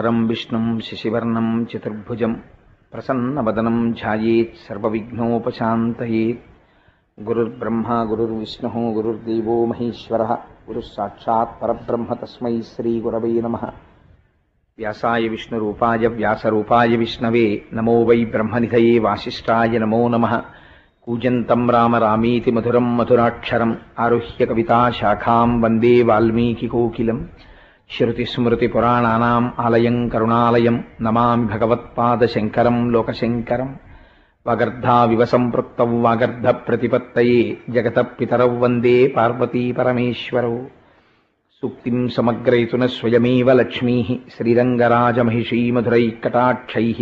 శుక్లాంబరధరం విష్ణుం శశివర్ణం చతుర్భుజం ప్రసన్నవదనం ధ్యాయేత్ సర్వవిఘ్నోపశాంతయేత్. గురుర్బ్రహ్మ గురుర్విష్ణుః గురుర్దేవో మహేశ్వరః గురుః సాక్షాత్ పరబ్రహ్మ తస్మై శ్రీగురవే నమః. వ్యాసాయ విష్ణురూపాయ వ్యాసరూపాయ విష్ణవే నమో వై బ్రహ్మనిధయే వాసిష్ఠాయ నమో నమః. కూజంతం రామ రామీతి మధురం మధురాక్షరం ఆరుహ్య కవితాశాఖాం వందే వాల్మీకికోకిలం. శృతిస్మృతిపురాణానాం ఆలయం కరుణాలయం నమామి భగవత్పాదశంకరం లోకశంకరం. వాగర్ధావివ సంపృక్తౌ వాగర్ధప్రతిపత్తయే జగతః పితరౌ వందే పార్వతీపరమేశ్వరౌ. సూక్తిం సమగ్రయతున స్వయమేవ లక్ష్మీః శ్రీరంగరాజమహిషీమధురైఃకటాక్షైః.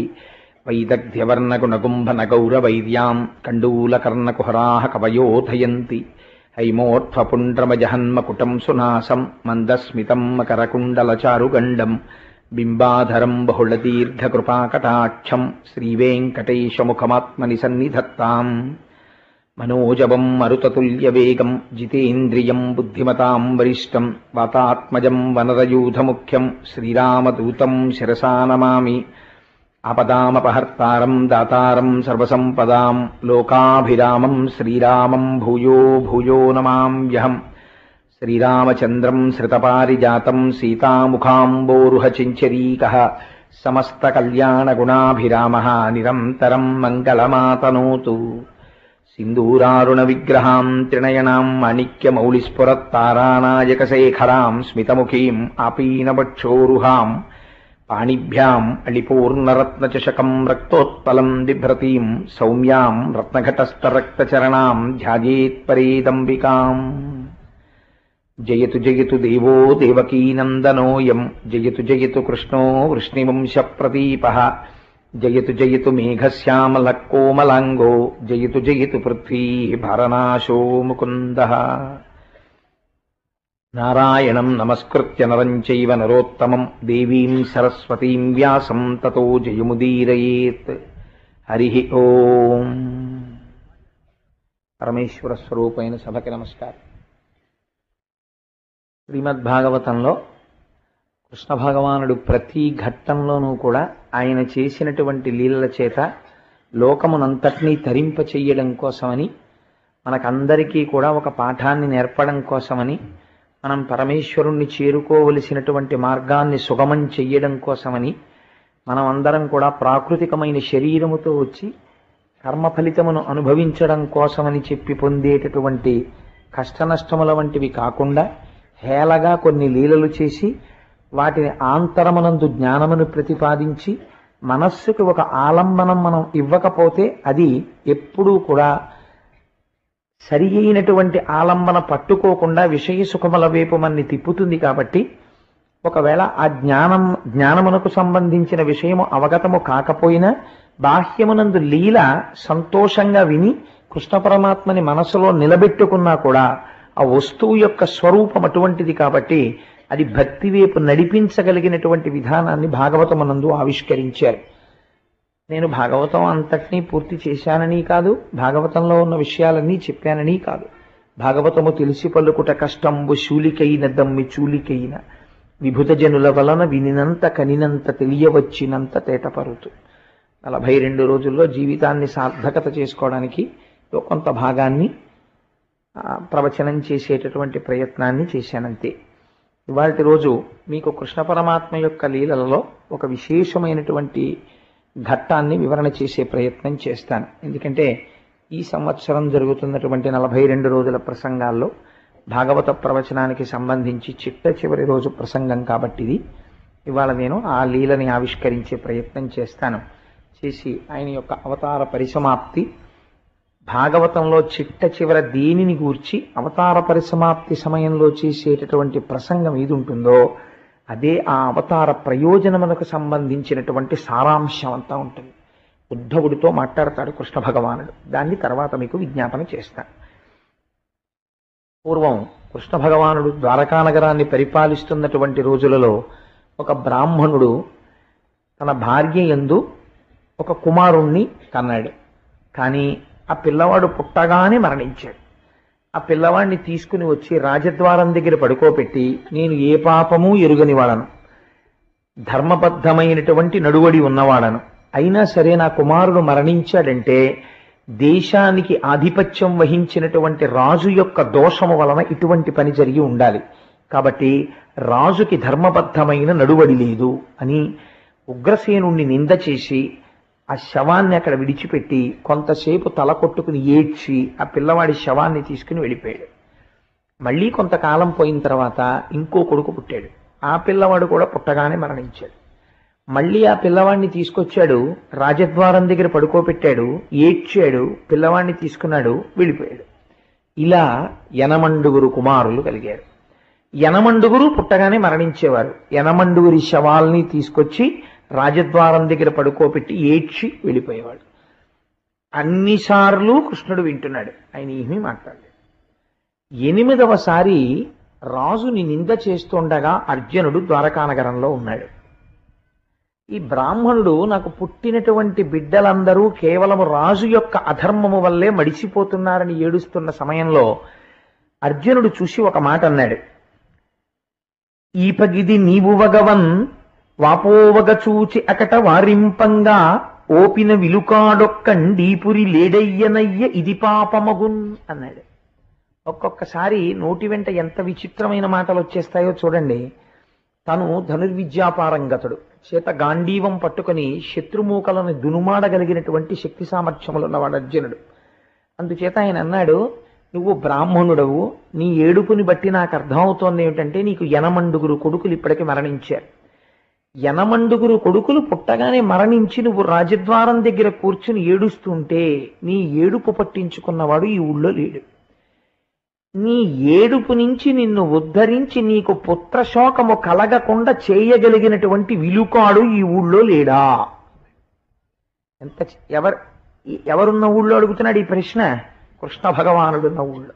వైదగ్ధ్యవర్ణగుణగుంభనగౌరవైర్యాం కండూలకర్ణకుహరాः కవయోధయంతి. హైమోర్ధ్వపుండ్రమజహన్మకుటం సునాసం మందస్మితం మకరకుండలచారుగండం. బింబాధరం బహుళదీర్ఘకృపాకటాక్షం శ్రీవేంకటేశముఖమాత్మని సన్నిధత్తాం. మనోజవం మరుతతుల్యవేగం జితేంద్రియం బుద్ధిమతాం వరిష్టం. వాతాత్మజం వనరయూధముఖ్యం శ్రీరామదూతం శిరసా నమామి. ఆపదామపహర్తారం దాతారం సర్వసంపదాం లోకాభిరామం శ్రీరామం భూయో భూయో నమామ్యహం. శ్రీరామచంద్రం శ్రితపారిజాతం సీతాముఖాంబోరుహచించరీకః. సమస్తకల్యాణగుణాభిరామः నిరంతరం మంగళమాతనోతు. సింధూరారుణవిగ్రహాం త్రినయనాం మాణిక్యమౌళిస్ఫురత్తారానాయకశేఖరాం స్మితముఖీం ఆపీనవక్షోరుహాం. పాణిభ్యాం అళిపూర్ణరత్నచషకం రక్తోత్పలం బిభ్రతీం సౌమ్యాం రత్నఘటస్థరక్తచరణాం ధ్యాయేత్పరేదంబికాం. జయతు జయతు దేవో దేవకీనందనోయం జయతు జయతు కృష్ణో వృష్ణివంశప్రదీపః. జయతు జయతు మేఘశ్యామలకోమలాంగో జయతు జయతు పృథ్వీ భారనాశో ముకుందః. నారాయణం నమస్కృత్య నరం చైవ నరోత్తమం దేవీం సరస్వతీం వ్యాసం తతో జయముదీరయేత్. హరి ఓం. పరమేశ్వర స్వరూపైన సభకి నమస్కారం. శ్రీమద్భాగవతంలో కృష్ణ భగవానుడు ప్రతి ఘట్టంలోనూ కూడా ఆయన చేసినటువంటి లీలల చేత లోకమునంతటినీ తరింప చెయ్యడం కోసమని, మనకందరికీ కూడా ఒక పాఠాన్ని నేర్పడం కోసమని, మనం పరమేశ్వరుణ్ణి చేరుకోవలసినటువంటి మార్గాన్ని సుగమం చెయ్యడం కోసమని, మనం అందరం కూడా ప్రాకృతికమైన శరీరముతో వచ్చి కర్మ ఫలితమును అనుభవించడం కోసమని చెప్పి పొందేటటువంటి కష్టనష్టముల వంటివి కాకుండా హేళగా కొన్ని లీలలు చేసి వాటిని ఆంతరమునందు జ్ఞానమును ప్రతిపాదించి మనస్సుకు ఒక ఆలంబనం మనం ఇవ్వకపోతే అది ఎప్పుడూ కూడా సరి అయినటువంటి ఆలంబన పట్టుకోకుండా విషయ సుఖముల వైపు మన్ని తిప్పుతుంది. కాబట్టి ఒకవేళ ఆ జ్ఞానమునకు సంబంధించిన విషయము అవగతము కాకపోయినా బాహ్యమునందు లీల సంతోషంగా విని కృష్ణ పరమాత్మని మనసులో నిలబెట్టుకున్నా కూడా ఆ వస్తువు యొక్క స్వరూపం అటువంటిది కాబట్టి అది భక్తి వైపు నడిపించగలిగినటువంటి విధానాన్ని భాగవతమునందు ఆవిష్కరించారు. నేను భాగవతం అంతటినీ పూర్తి చేశానని కాదు, భాగవతంలో ఉన్న విషయాలన్నీ చెప్పానని కాదు. భాగవతము తెలిసి పలుకుట కష్టంబు శూలికైన దమ్మి చూలికైన విభుత జనుల వలన వినినంత కనినంత తెలియవచ్చినంత తేటపరుతు. 42 రోజుల్లో జీవితాన్ని సార్థకత చేసుకోవడానికి కొంత భాగాన్ని ప్రవచనం చేసేటటువంటి ప్రయత్నాన్ని చేశానంతే. ఇవాల్టి రోజు మీకు కృష్ణ పరమాత్మ యొక్క లీలలలో ఒక విశేషమైనటువంటి ఘట్టాన్ని వివరణ చేసే ప్రయత్నం చేస్తాను. ఎందుకంటే ఈ సంవత్సరం జరుగుతున్నటువంటి 42 రోజుల ప్రసంగాల్లో భాగవత ప్రవచనానికి సంబంధించి చిట్ట చివరి రోజు ప్రసంగం కాబట్టి ఇవాళ నేను ఆ లీలని ఆవిష్కరించే ప్రయత్నం చేస్తాను. చేసి ఆయన యొక్క అవతార పరిసమాప్తి, భాగవతంలో చిట్ట చివర దేనిని గూర్చి అవతార పరిసమాప్తి సమయంలో చేసేటటువంటి ప్రసంగం ఏది ఉంటుందో అదే ఆ అవతార ప్రయోజనమునకు సంబంధించినటువంటి సారాంశం అంతా ఉంటుంది. ఉద్ధవుడితో మాట్లాడతాడు కృష్ణ భగవానుడు. దాన్ని తర్వాత మీకు విజ్ఞాపన చేస్తాను. పూర్వం కృష్ణ భగవానుడు ద్వారకానగరాన్ని పరిపాలిస్తున్నటువంటి రోజులలో ఒక బ్రాహ్మణుడు తన భార్య యందు ఒక కుమారుణ్ణి కన్నాడు. కానీ ఆ పిల్లవాడు పుట్టగానే మరణించాడు. ఆ పిల్లవాడిని తీసుకుని వచ్చి రాజద్వారం దగ్గర పడుకోబెట్టి, నేను ఏ పాపము ఎరుగని వాళ్ళను, ధర్మబద్ధమైనటువంటి నడువడి ఉన్నవాడను. అయినా సరే నా కుమారుడు మరణించాడంటే దేశానికి ఆధిపత్యం వహించినటువంటి రాజు యొక్క దోషము వలన ఇటువంటి పని జరిగి ఉండాలి. కాబట్టి రాజుకి ధర్మబద్ధమైన నడువడి లేదు అని ఉగ్రసేనుణ్ణి నింద చేసి ఆ శవాన్ని అక్కడ విడిచిపెట్టి కొంతసేపు తల కొట్టుకుని ఏడ్చి ఆ పిల్లవాడి శవాన్ని తీసుకుని వెళ్ళిపోయాడు. మళ్ళీ కొంతకాలం పోయిన తర్వాత ఇంకో కొడుకు పుట్టాడు. ఆ పిల్లవాడు కూడా పుట్టగానే మరణించాడు. మళ్ళీ ఆ పిల్లవాడిని తీసుకొచ్చాడు, రాజద్వారం దగ్గర పడుకోబెట్టాడు, ఏడ్చాడు, పిల్లవాడిని తీసుకున్నాడు, వెళ్ళిపోయాడు. ఇలా 80 కుమారులు కలిగారు. 80 పుట్టగానే మరణించేవారు. 80 శవాల్ని తీసుకొచ్చి రాజద్వారం దగ్గర పడుకోబెట్టి ఏడ్చి వెళ్ళిపోయేవాడు. అన్నిసార్లు కృష్ణుడు వింటున్నాడు, ఆయన ఏమీ మాట్లాడలేదు. 8వసారి రాజుని నింద చేస్తుండగా అర్జునుడు ద్వారకానగరంలో ఉన్నాడు. ఈ బ్రాహ్మణుడు నాకు పుట్టినటువంటి బిడ్డలందరూ కేవలం రాజు యొక్క అధర్మము వల్లే మడిసిపోతున్నారని ఏడుస్తున్న సమయంలో అర్జునుడు చూసి ఒక మాట అన్నాడు. ఈపగిది నీవు వగవన్ వాపోవగ చూచి అకట వారింపంగా ఓపిన విలుకాడొక్కండీపురి లేడయ్యనయ్య ఇది పాపమగున్ అన్నాడు. ఒక్కొక్కసారి నోటి వెంట ఎంత విచిత్రమైన మాటలు వచ్చేస్తాయో చూడండి. తను ధనుర్విద్యాపారంగతుడు, చేత గాంధీవం పట్టుకుని శత్రుమూకలను దునుమాడగలిగినటువంటి శక్తి సామర్థ్యములు ఉన్నవాడు అర్జునుడు. అందుచేత ఆయన అన్నాడు, నువ్వు బ్రాహ్మణుడవు, నీ ఏడుపుని బట్టి నాకు అర్థమవుతోంది ఏమిటంటే నీకు 80 కొడుకులు ఇప్పటికి మరణించారు. 80 కొడుకులు పుట్టగానే మరణించి నువ్వు రాజద్వారం దగ్గర కూర్చుని ఏడుస్తుంటే నీ ఏడుపు పట్టించుకున్నవాడు ఈ ఊళ్ళో లేడు. నీ ఏడుపు నుంచి నిన్ను ఉద్ధరించి నీకు పుత్రశోకము కలగకుండా చేయగలిగినటువంటి విలుకాడు ఈ ఊళ్ళో లేడా? ఎంత ఎవరున్న ఊళ్ళో అడుగుతున్నాడు ఈ ప్రశ్న? కృష్ణ భగవానుడున్న ఊళ్ళో.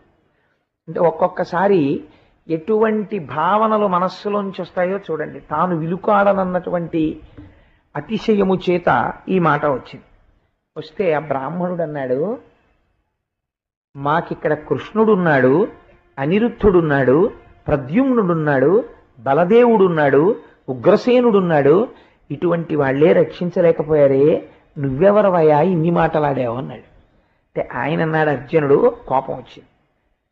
అంటే ఒక్కొక్కసారి ఎటువంటి భావనలు మనస్సులోంచి వస్తాయో చూడండి. తాను విలుకాడనన్నటువంటి అతిశయము చేత ఈ మాట వచ్చింది. వస్తే ఆ బ్రాహ్మణుడు అన్నాడు, మాకిక్కడ కృష్ణుడున్నాడు, అనిరుద్ధుడున్నాడు, ప్రద్యుమ్నుడున్నాడు, బలదేవుడున్నాడు, ఉగ్రసేనుడున్నాడు, ఇటువంటి వాళ్లే రక్షించలేకపోయారే, నువ్వెవరవయ్యా ఇన్ని మాటలాడావు అన్నాడు. అంటే ఆయన అన్నాడు, అర్జునుడు కోపం వచ్చింది,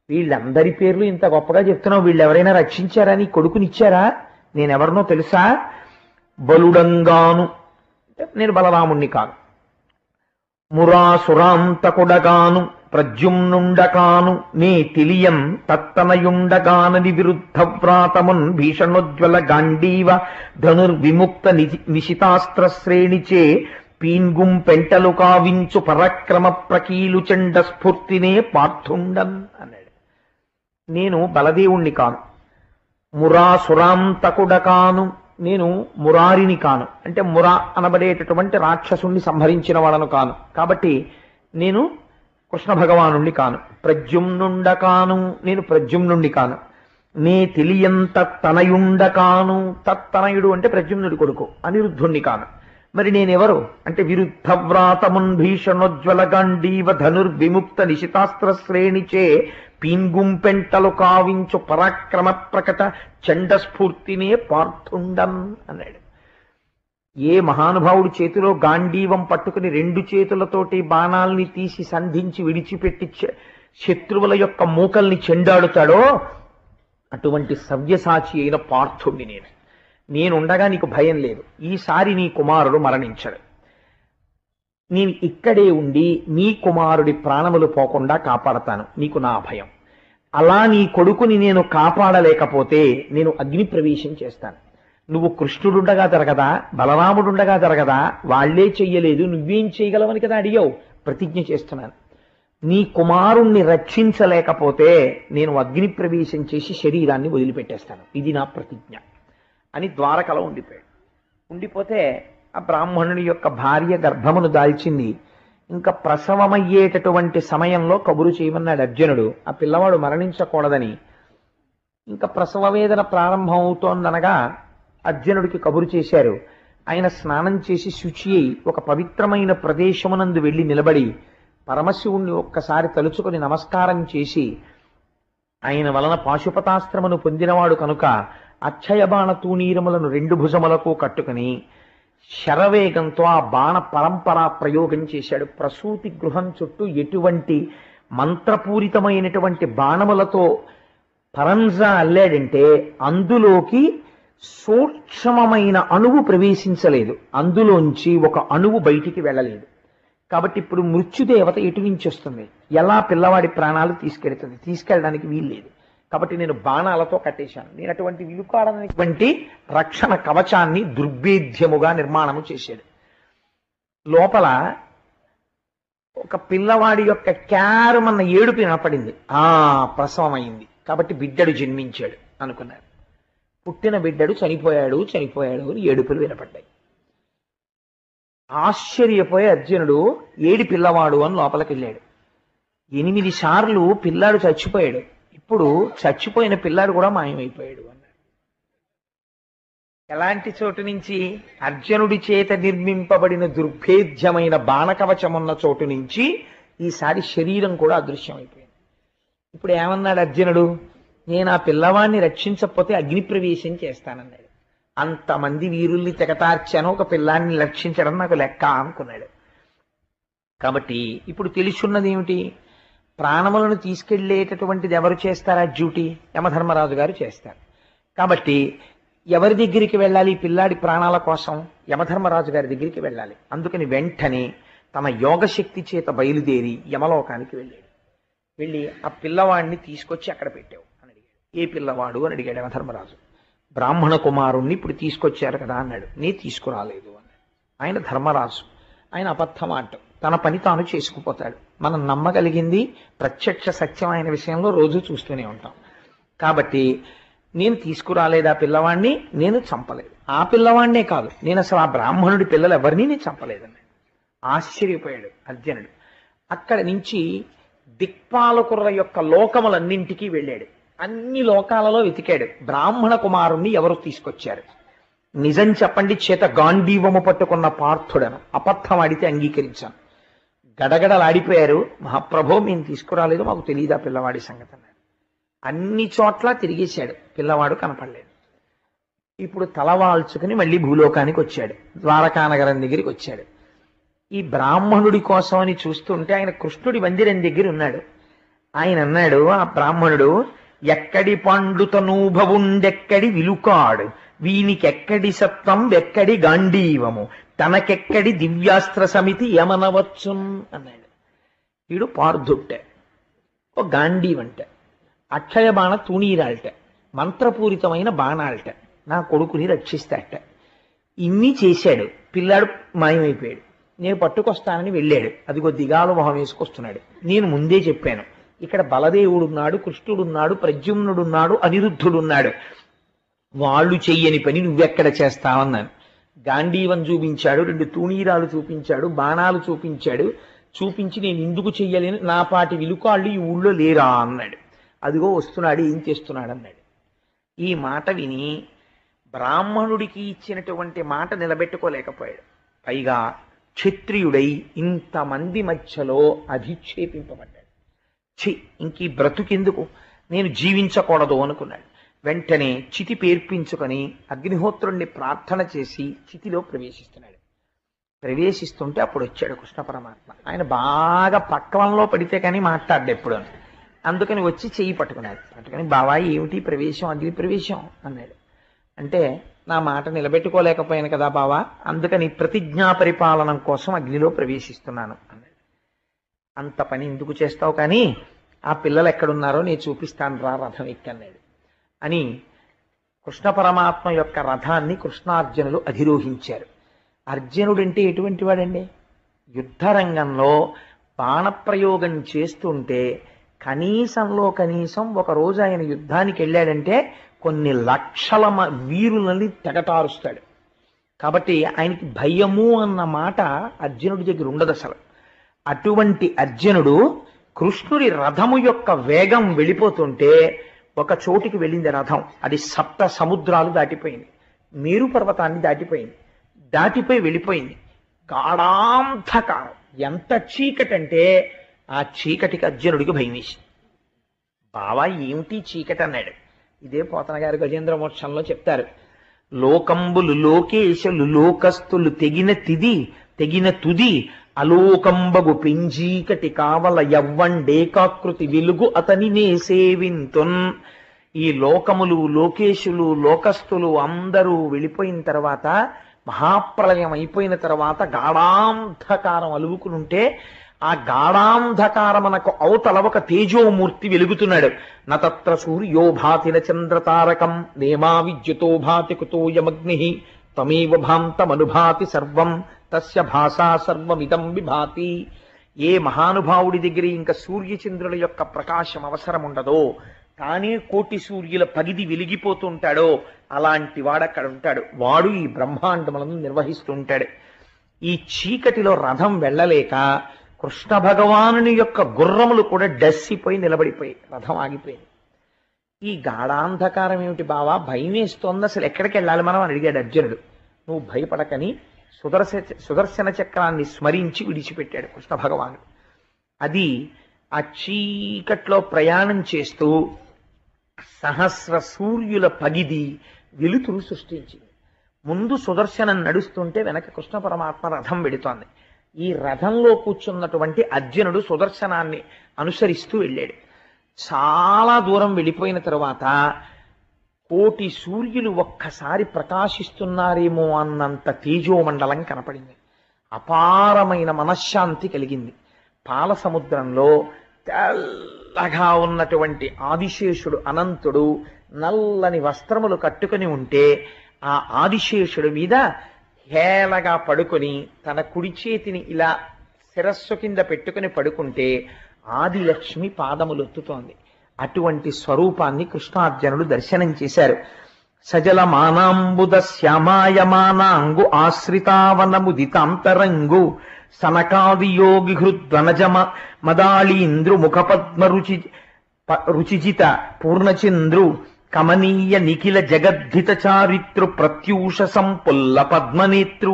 వీళ్ళందరి పేర్లు ఇంత గొప్పగా చెప్తున్నావు, వీళ్ళు ఎవరైనా రక్షించారా? నీ కొడుకునిచ్చారా? నేనెవరినో తెలుసా? బలుడంగాను, నేను బలరాముణ్ణి కాను, మురాసురాంతకుడగాను, ప్రద్యుమ్నుండకాను, నే తెలియం తత్తనయుండగానని విరుద్ధ వ్రాతమున్ భీషణోజ్వల గాంధీవ ధనుర్విముక్త నిశితాస్త్ర శ్రేణిచే పీన్గుం పెంటలు కావించు పరక్రమ ప్రకీలు చండ స్ఫూర్తినే పార్థుండన్ అన్నాడు. నేను బలదేవుణ్ణి కాను, మురాసురాంతకుడ కాను, నేను మురారిని కాను, అంటే మురా అనబడేటటువంటి రాక్షసుణ్ణి సంహరించిన వాడను కాను, కాబట్టి నేను కృష్ణ భగవానుణ్ణి కాను. ప్రద్యుమ్నుండ కాను, నేను ప్రద్యుమ్నుండి కాను. నే తెలియంత తనయుండ కాను, తత్తనయుడు అంటే ప్రద్యుమ్నుడి కొడుకు, అనిరుద్ధుణ్ణి కాను. మరి నేనెవరు అంటే విరుద్ధ వ్రాతమున్ భీషణోజ్వల గాంధీవ ధనుర్విముక్త నిశితాస్త్ర శ్రేణిచే పీన్గుంపెంటలు కావించు పరాక్రమ ప్రకట చండస్ఫూర్తినే పార్థుండం అన్నాడు. ఏ మహానుభావుడు చేతిలో గాంధీవం పట్టుకుని 2 చేతులతోటి బాణాల్ని తీసి సంధించి విడిచిపెట్టి శత్రువుల యొక్క మూకల్ని చెండాడుతాడో అటువంటి సవ్యసాచి అయిన పార్థుణ్ణి నేనుండగా నీకు భయం లేదు. ఈసారి నీ కుమారుడు మరణించాడు, నేను ఇక్కడే ఉండి నీ కుమారుడి ప్రాణములు పోకుండా కాపాడతాను, నీకు నా భయం. అలా నీ కొడుకుని నేను కాపాడలేకపోతే నేను అగ్ని ప్రవేశం చేస్తాను. నువ్వు కృష్ణుడుండగా జరగదా, బలరాముడుండగా జరగదా? వాళ్లే చెయ్యలేదు, నువ్వేం చేయగలవని కదా అడిగావు. ప్రతిజ్ఞ చేస్తున్నాను, నీ కుమారుణ్ణి రక్షించలేకపోతే నేను అగ్ని ప్రవేశం చేసి శరీరాన్ని వదిలిపెట్టేస్తాను, ఇది నా ప్రతిజ్ఞ అని ద్వారకలో ఉండిపోయాడు. ఉండిపోతే ఆ బ్రాహ్మణుడి యొక్క భార్య గర్భమును దాల్చింది. ఇంకా ప్రసవమయ్యేటటువంటి సమయంలో కబురు చేయమన్నాడు అర్జునుడు, ఆ పిల్లవాడు మరణించకూడదని. ఇంకా ప్రసవ వేదన ప్రారంభం అవుతోందనగా అర్జునుడికి కబురు చేశారు. ఆయన స్నానం చేసి శుచి అయి ఒక పవిత్రమైన ప్రదేశమునందు వెళ్లి నిలబడి పరమశివుణ్ణి ఒక్కసారి తలుచుకొని నమస్కారం చేసి, ఆయన వలన పాశుపతాస్త్రమును పొందినవాడు కనుక అక్షయబాణ తూణీరములను రెండు భుజములకు కట్టుకుని శరవేగంతో ఆ బాణ పరంపర ప్రయోగం చేశాడు. ప్రసూతి గృహం చుట్టూ ఎటువంటి మంత్రపూరితమైనటువంటి బాణములతో పరంజా అల్లాడంటే అందులోకి సూక్ష్మమైన అణువు ప్రవేశించలేదు, అందులోంచి ఒక అణువు బయటికి వెళ్ళలేదు. కాబట్టి ఇప్పుడు మృత్యుదేవత ఎటు నుంచి వస్తుంది, ఎలా పిల్లవాడి ప్రాణాలు తీసుకెళ్తుంది? తీసుకెళ్ళడానికి వీల్లేదు. కాబట్టి నేను బాణాలతో కట్టేశాను. నేను అటువంటి విలుకాడనటువంటి రక్షణ కవచాన్ని దుర్భేద్యముగా నిర్మాణము చేశాడు. లోపల ఒక పిల్లవాడి యొక్క క్యారమన్న ఏడుపు వినపడింది. ప్రసవం అయింది కాబట్టి బిడ్డడు జన్మించాడు అనుకున్నారు. పుట్టిన బిడ్డడు చనిపోయాడు అని ఏడుపులు వినపడ్డాయి. ఆశ్చర్యపోయే అర్జునుడు ఏడి పిల్లవాడు అని లోపలికి వెళ్ళాడు. 8 సార్లు పిల్లాడు చచ్చిపోయాడు, ఇప్పుడు చచ్చిపోయిన పిల్లాడు కూడా మాయమైపోయాడు అన్నాడు. ఎలాంటి చోటు నుంచి? అర్జునుడి చేత నిర్మింపబడిన దుర్భేద్యమైన బాణకవచమున్న చోటు నుంచి ఈసారి శరీరం కూడా అదృశ్యమైపోయింది. ఇప్పుడు ఏమన్నాడు అర్జునుడు? నేను ఆ పిల్లవాడిని రక్షించకపోతే అగ్ని ప్రవేశం చేస్తానన్నాడు. అంతమంది వీరుల్ని తెగతార్చాను, ఒక పిల్లాన్ని రక్షించడం నాకు లెక్క అనుకున్నాడు. కాబట్టి ఇప్పుడు తెలుసున్నది ఏమిటి? ప్రాణములను తీసుకెళ్లేటటువంటిది ఎవరు చేస్తారా డ్యూటీ? యమధర్మరాజు గారు చేస్తారు. కాబట్టి ఎవరి దగ్గరికి వెళ్ళాలి పిల్లాడి ప్రాణాల కోసం? యమధర్మరాజు గారి దగ్గరికి వెళ్ళాలి. అందుకని వెంటనే తన యోగశక్తి చేత బయలుదేరి యమలోకానికి వెళ్ళాడు. వెళ్ళి ఆ పిల్లవాడిని తీసుకొచ్చి అక్కడ పెట్టావు అని అడిగాడు. ఏ పిల్లవాడు అని అడిగాడు యమధర్మరాజు. బ్రాహ్మణ కుమారుణ్ణి ఇప్పుడు తీసుకొచ్చారు కదా అన్నాడు. నీ తీసుకురాలేదు అన్నాడు. ఆయన ధర్మరాజు, ఆయన అబద్ధం అంటాం, తన పని తాను చేసుకుపోతాడు. మనం నమ్మగలిగింది ప్రత్యక్ష సత్యమైన విషయంలో రోజు చూస్తూనే ఉంటాం. కాబట్టి నేను తీసుకురాలేదు ఆ పిల్లవాడిని, నేను చంపలేదు. ఆ పిల్లవాడినే కాదు, నేను అసలు ఆ బ్రాహ్మణుడి పిల్లలు ఎవరిని నేను చంపలేదన్నాడు. ఆశ్చర్యపోయాడు అర్జునుడు. అక్కడి నుంచి దిక్పాలకుల యొక్క లోకములన్నింటికీ వెళ్ళాడు. అన్ని లోకాలలో వెతికాడు. బ్రాహ్మణ కుమారుణ్ణి ఎవరు తీసుకొచ్చారు? నిజం చెప్పండి, చేత గాంధీవము పట్టుకున్న పార్థుడను. అబద్ధం ఆడితే అంగీకరించాను. గడగడలాడిపోయారు. మహాప్రభో మేము తీసుకురాలేదు, మాకు తెలియదా పిల్లవాడి సంగతి అన్నాడు. అన్ని చోట్ల తిరిగేశాడు, పిల్లవాడు కనపడలేదు. ఇప్పుడు తలవాల్చుకుని మళ్ళీ భూలోకానికి వచ్చాడు. ద్వారకానగరం దగ్గరికి వచ్చాడు. ఈ బ్రాహ్మణుడి కోసం అని చూస్తుంటే ఆయన కృష్ణుడి మందిరం దగ్గర ఉన్నాడు. ఆయన అన్నాడు, ఆ బ్రాహ్మణుడు, ఎక్కడి పండుతనూభవుండెక్కడి విలుకాడు, వీనికెక్కడి సత్వం ఎక్కడి గాంధీవము, తనకెక్కడి దివ్యాస్త్ర సమితి యమనవచ్చున్ అన్నాడు. వీడు పార్థుట్ట, ఓ గాంధీవంట, అక్షయ బాణ తూణీరాల్ట, మంత్రపూరితమైన బాణాల్ట, నా కొడుకుని రక్షిస్తాట. ఇన్ని చేశాడు. పిల్లాడు మాయమైపోయాడు. నేను పట్టుకొస్తానని వెళ్ళాడు. అదిగో దిగాలు మొహం వేసుకొస్తున్నాడు. నేను ముందే చెప్పాను, ఇక్కడ బలదేవుడున్నాడు, కృష్ణుడున్నాడు, ప్రద్యుమ్నుడున్నాడు, అనిరుద్ధుడున్నాడు, వాళ్ళు చెయ్యని పని నువ్వెక్కడ చేస్తావన్నాను. గాంధీవం చూపించాడు, 2 తూణీరాలు చూపించాడు, బాణాలు చూపించాడు. చూపించి నేను ఎందుకు చెయ్యలేను, నా పాటి విలుకాళ్ళు ఈ ఊళ్ళో లేరా అన్నాడు. అదిగో వస్తున్నాడు, ఏం చేస్తున్నాడు అన్నాడు. ఈ మాట విని బ్రాహ్మణుడికి ఇచ్చినటువంటి మాట నిలబెట్టుకోలేకపోయాడు. పైగా క్షత్రియుడై ఇంతమంది మధ్యలో అధిక్షేపింపబడ్డాడు. ఇంక ఈ బ్రతుకెందుకు, నేను జీవించకూడదు అనుకున్నాడు. వెంటనే చితి పేర్పించుకొని అగ్నిహోత్రుణ్ణి ప్రార్థన చేసి చితిలో ప్రవేశిస్తున్నాడు. ప్రవేశిస్తుంటే అప్పుడు వచ్చాడు కృష్ణ పరమాత్మ. ఆయన బాగా పక్వంలో పడితే కానీ మాట్లాడ్డా ఎప్పుడు. అందుకని వచ్చి చెయ్యి పట్టుకున్నాడు. పట్టుకుని, బావా ఏమిటి ప్రవేశం, అగ్ని ప్రవేశం అన్నాడు. అంటే నా మాట నిలబెట్టుకోలేకపోయాను కదా బావా, అందుకని ప్రతిజ్ఞా పరిపాలనం కోసం అగ్నిలో ప్రవేశిస్తున్నాను అన్నాడు. అంత పని ఎందుకు చేస్తావు, కానీ ఆ పిల్లలు ఎక్కడున్నారో నేను చూపిస్తాను రా, రథం ఎక్కన్నాడు అని కృష్ణ పరమాత్మ యొక్క రథాన్ని కృష్ణార్జునులు అధిరోహించారు. అర్జునుడంటే ఎటువంటి వాడండి? యుద్ధరంగంలో బాణప్రయోగం చేస్తుంటే కనీసంలో కనీసం ఒక రోజు ఆయన యుద్ధానికి వెళ్ళాడంటే కొన్ని లక్షల వీరులని తెగటారుస్తాడు. కాబట్టి ఆయనకి భయము అన్న మాట అర్జునుడి దగ్గర ఉండదు అసలు. అటువంటి అర్జునుడు కృష్ణుడి రథము యొక్క వేగం వెళ్ళిపోతుంటే ఒక చోటికి వెళ్ళింది రథం. అది 7 సముద్రాలు దాటిపోయింది, మేరు పర్వతాన్ని దాటిపోయింది, దాటిపోయి వెళ్ళిపోయింది. గాఢాంధకారం, ఎంత చీకటి అంటే ఆ చీకటికి అర్జునుడికి భయం వేసింది. బావా ఏమిటి చీకటి అన్నాడు. ఇదే పోతన గారు గజేంద్ర మోక్షంలో చెప్తారు. లోకంబులు లోకేశలు లోకస్తులు తెగిన తుది అలోకంబగు పెంజీకటి కావల యవ్వండేకాకృతి వెలుగు అతనినే సేవింతున్. ఈ లోకములు లోకేశులు లోకస్తులు అందరూ వెళ్ళిపోయిన తర్వాత, మహాప్రళయం అయిపోయిన తర్వాత గాఢాంధకారం అలువుకునుంటే ఆ గాఢాంధకారమునకు అవతల ఒక తేజోమూర్తి వెలుగుతున్నాడు. నతత్ర సూర్యో భాతి చంద్రతారకం నేమా విద్యుతో భాతి కుతోయమగ్ని తమేవ భాంతమనుభాతి సర్వం తస్య భాషా సర్వమిదం విభాతి. ఏ మహానుభావుడి దగ్గర ఇంకా సూర్యచంద్రుల యొక్క ప్రకాశం అవసరం ఉండదో, తానే కోటి సూర్యుల పగిది వెలిగిపోతుంటాడో అలాంటి వాడు అక్కడ ఉంటాడు. వాడు ఈ బ్రహ్మాండములను నిర్వహిస్తుంటాడు. ఈ చీకటిలో రథం వెళ్ళలేక కృష్ణ భగవానుని యొక్క గుర్రములు కూడా డస్సిపోయి నిలబడిపోయి రథం ఆగిపోయింది. ఈ గాఢాంధకారం ఏమిటి బావా, భయం వేస్తోంది, అసలు ఎక్కడికి వెళ్ళాలి మనం అని అడిగాడు అర్జునుడు. నువ్వు భయపడకని సుదర్శన చక్రాన్ని స్మరించి విడిచిపెట్టాడు కృష్ణ భగవానుడు. అది ఆ చీకట్లో ప్రయాణం చేస్తూ సహస్ర సూర్యుల పగిది వెలుతురు సృష్టించింది. ముందు సుదర్శనం నడుస్తుంటే వెనక కృష్ణ పరమాత్మ రథం వెడుతోంది. ఈ రథంలో కూర్చున్నటువంటి అర్జునుడు సుదర్శనాన్ని అనుసరిస్తూ వెళ్ళాడు. చాలా దూరం వెళ్ళిపోయిన తరువాత కోటి సూర్యులు ఒక్కసారి ప్రకాశిస్తున్నారేమో అన్నంత తేజోమండలం కనపడింది. అపారమైన మనశ్శాంతి కలిగింది. పాల సముద్రంలో తెల్లగా ఉన్నటువంటి ఆదిశేషుడు అనంతుడు నల్లని వస్త్రములు కట్టుకుని ఉంటే, ఆ ఆదిశేషుడి మీద హేళగా పడుకొని తన కుడి చేతిని ఇలా శిరస్సు కింద పెట్టుకుని పడుకుంటే ఆదిలక్ష్మి పాదములొత్తుతోంది. అటువంటి స్వరూపాన్ని కృష్ణార్జునుడు దర్శనం చేశారు. సజల మానాంబుద శ్యామాయమానాంగు ఆశ్రితావనముదితాంతరంగు సనకాది యోగి హృద్వనజమ మదాళీంద్రు ముఖపద్మ రుచిజిత పూర్ణచంద్రు కమనీయ నిఖిల జగద్ధిత చారిత్రు ప్రత్యూష సంపుల్ల పద్మనేత్రు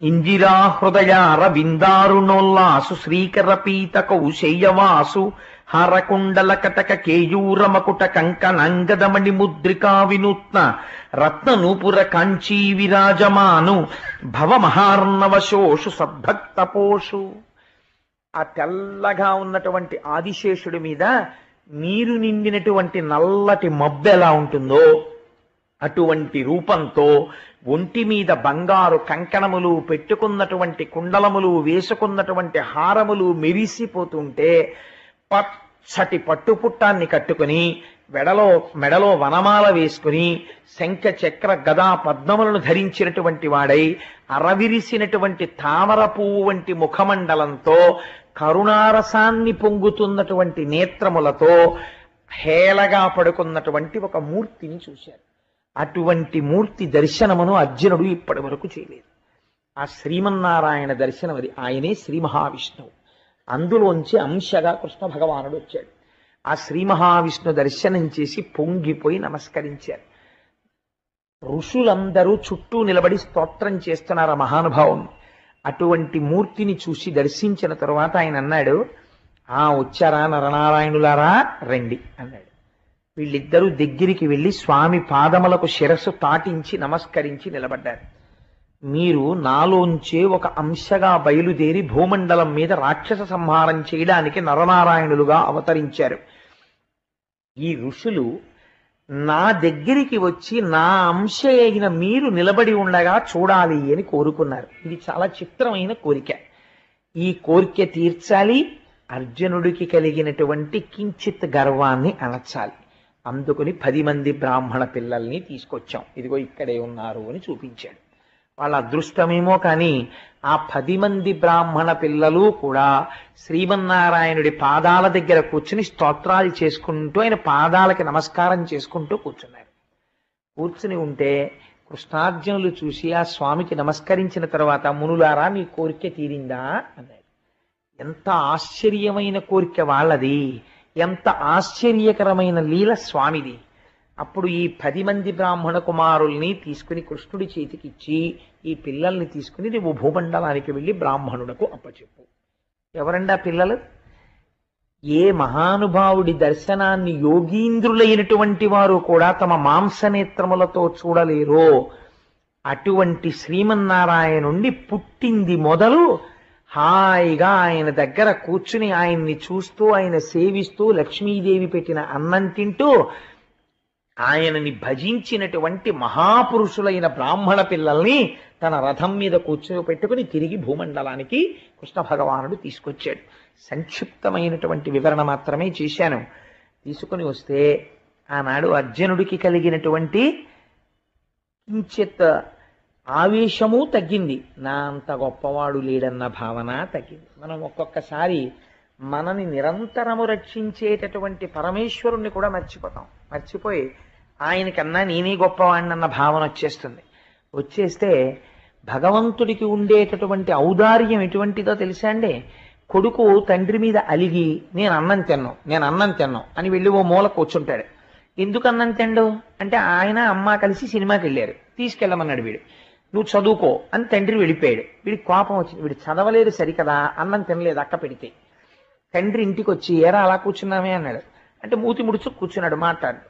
ఇందిరా హృదయార విందారుణోల్లాసు శ్రీకర పీత కౌశేయవాసు హారకుండల కటక కేయూర మకుట కంకణంగదమణి ముద్రికా వినూత్న రత్న నూపుర కాంచీ విరాజమాను భవ మహార్ణవశోషు సద్భక్తపోషు. ఆ తెల్లగా ఉన్నటువంటి ఆదిశేషుడి మీద నీరు నిండినటువంటి నల్లటి మబ్బు ఎలా ఉంటుందో అటువంటి రూపంతో, ఒంటి మీద బంగారు కంకణములు పెట్టుకున్నటువంటి కుండలములు వేసుకున్నటువంటి హారములు మెరిసిపోతుంటే, పచ్చటి పట్టుపుట్టాన్ని కట్టుకుని మెడలో వనమాల వేసుకుని శంఖ చక్ర గదా పద్మములను ధరించినటువంటి వాడై అరవిరిసినటువంటి తామర పువ్వు వంటి ముఖమండలంతో కరుణారసాన్ని పొంగుతున్నటువంటి నేత్రములతో హేళగా పడుకున్నటువంటి ఒక మూర్తిని చూశారు. అటువంటి మూర్తి దర్శనమును అర్జునుడు ఇప్పటి వరకు చేయలేదు. ఆ శ్రీమన్నారాయణ దర్శనం అది. ఆయనే శ్రీ మహావిష్ణువు. అందులోంచి అంశగా కృష్ణ భగవానుడు వచ్చాడు. ఆ శ్రీ మహావిష్ణు దర్శనం చేసి పొంగిపోయి నమస్కరించారు. ఋషులందరూ చుట్టూ నిలబడి స్తోత్రం చేస్తున్నారు ఆ మహానుభావుని. అటువంటి మూర్తిని చూసి దర్శించిన తరువాత ఆయన అన్నాడు, వచ్చారా నరనారాయణులారా, రండి అన్నాడు. వీళ్ళిద్దరూ దగ్గరికి వెళ్ళి స్వామి పాదములకు శిరస్సు తాటించి నమస్కరించి నిలబడ్డారు. మీరు నాలోంచే ఒక అంశగా బయలుదేరి భూమండలం మీద రాక్షస సంహారం చేయడానికి నరనారాయణులుగా అవతరించారు. ఈ ఋషులు నా దగ్గరికి వచ్చి నా అంశ అయిన మీరు నిలబడి ఉండగా చూడాలి అని కోరుకున్నారు. ఇది చాలా చిత్రమైన కోరిక. ఈ కోరిక తీర్చాలి, అర్జునుడికి కలిగినటువంటి కించిత్ గర్వాన్ని అణచాలి. అందుకుని 10 మంది బ్రాహ్మణ పిల్లల్ని తీసుకొచ్చాం, ఇదిగో ఇక్కడే ఉన్నారు అని చూపించాడు. వాళ్ళ అదృష్టమేమో కానీ ఆ 10 మంది బ్రాహ్మణ పిల్లలు కూడా శ్రీమన్నారాయణుడి పాదాల దగ్గర కూర్చుని స్తోత్రాలు చేసుకుంటూ ఆయన పాదాలకి నమస్కారం చేసుకుంటూ కూర్చున్నారు. కూర్చుని ఉంటే కృష్ణార్జునులు చూసి ఆ స్వామికి నమస్కరించిన తర్వాత, మునులారా మీ కోరిక తీరిందా అన్నారు. ఎంత ఆశ్చర్యమైన కోరిక వాళ్ళది, ఎంత ఆశ్చర్యకరమైన లీల స్వామిది. అప్పుడు ఈ 10 మంది బ్రాహ్మణ కుమారుల్ని తీసుకుని కృష్ణుడి చేతికిచ్చి, ఈ పిల్లల్ని తీసుకుని నువ్వు భూమండలానికి వెళ్ళి బ్రాహ్మణులకు అప్పచెప్పు. ఎవరండి ఆ పిల్లలు? ఏ మహానుభావుడి దర్శనాన్ని యోగీంద్రులైనటువంటి వారు కూడా తమ మాంసనేత్రములతో చూడలేరో అటువంటి శ్రీమన్నారాయణుణ్ణి పుట్టింది మొదలు హాయిగా ఆయన దగ్గర కూర్చుని ఆయన్ని చూస్తూ ఆయన సేవిస్తూ లక్ష్మీదేవి పెట్టిన అన్నం తింటూ ఆయనని భజించినటువంటి మహాపురుషులైన బ్రాహ్మణ పిల్లల్ని తన రథం మీద కూర్చోపెట్టుకుని తిరిగి భూమండలానికి కృష్ణ భగవానుడు తీసుకొచ్చాడు. సంక్షిప్తమైనటువంటి వివరణ మాత్రమే చేశాను. తీసుకుని వస్తే ఆనాడు అర్జునుడికి కలిగినటువంటి కించిత్ ఆవేశము తగ్గింది. నా అంత గొప్పవాడు లేడన్న భావన తగ్గింది. మనం ఒక్కొక్కసారి మనని నిరంతరము రక్షించేటటువంటి పరమేశ్వరుణ్ణి కూడా మర్చిపోయి ఆయనకన్నా నేనే గొప్పవాడినన్న భావన వచ్చేస్తే భగవంతుడికి ఉండేటటువంటి ఔదార్యం ఎటువంటిదో తెలుసా అండి? కొడుకు తండ్రి మీద అలిగి నేను అన్నం తిన్నాను అని వెళ్ళి ఓ మూల కూర్చుంటాడు. ఎందుకు అన్నం తిండు అంటే ఆయన అమ్మ కలిసి సినిమాకి వెళ్ళారు, తీసుకెళ్ళమన్నాడు. వీడు నువ్వు చదువుకో అని తండ్రి వెళ్ళిపోయాడు. వీడికి కోపం వచ్చింది. వీడు చదవలేదు సరికదా, అన్నం తినలేదు అక్క పెడితే. తండ్రి ఇంటికి వచ్చి ఏరా అలా కూర్చున్నామే అన్నాడు. అంటే మూతి ముడుచు కూర్చున్నాడు, మాట్లాడు.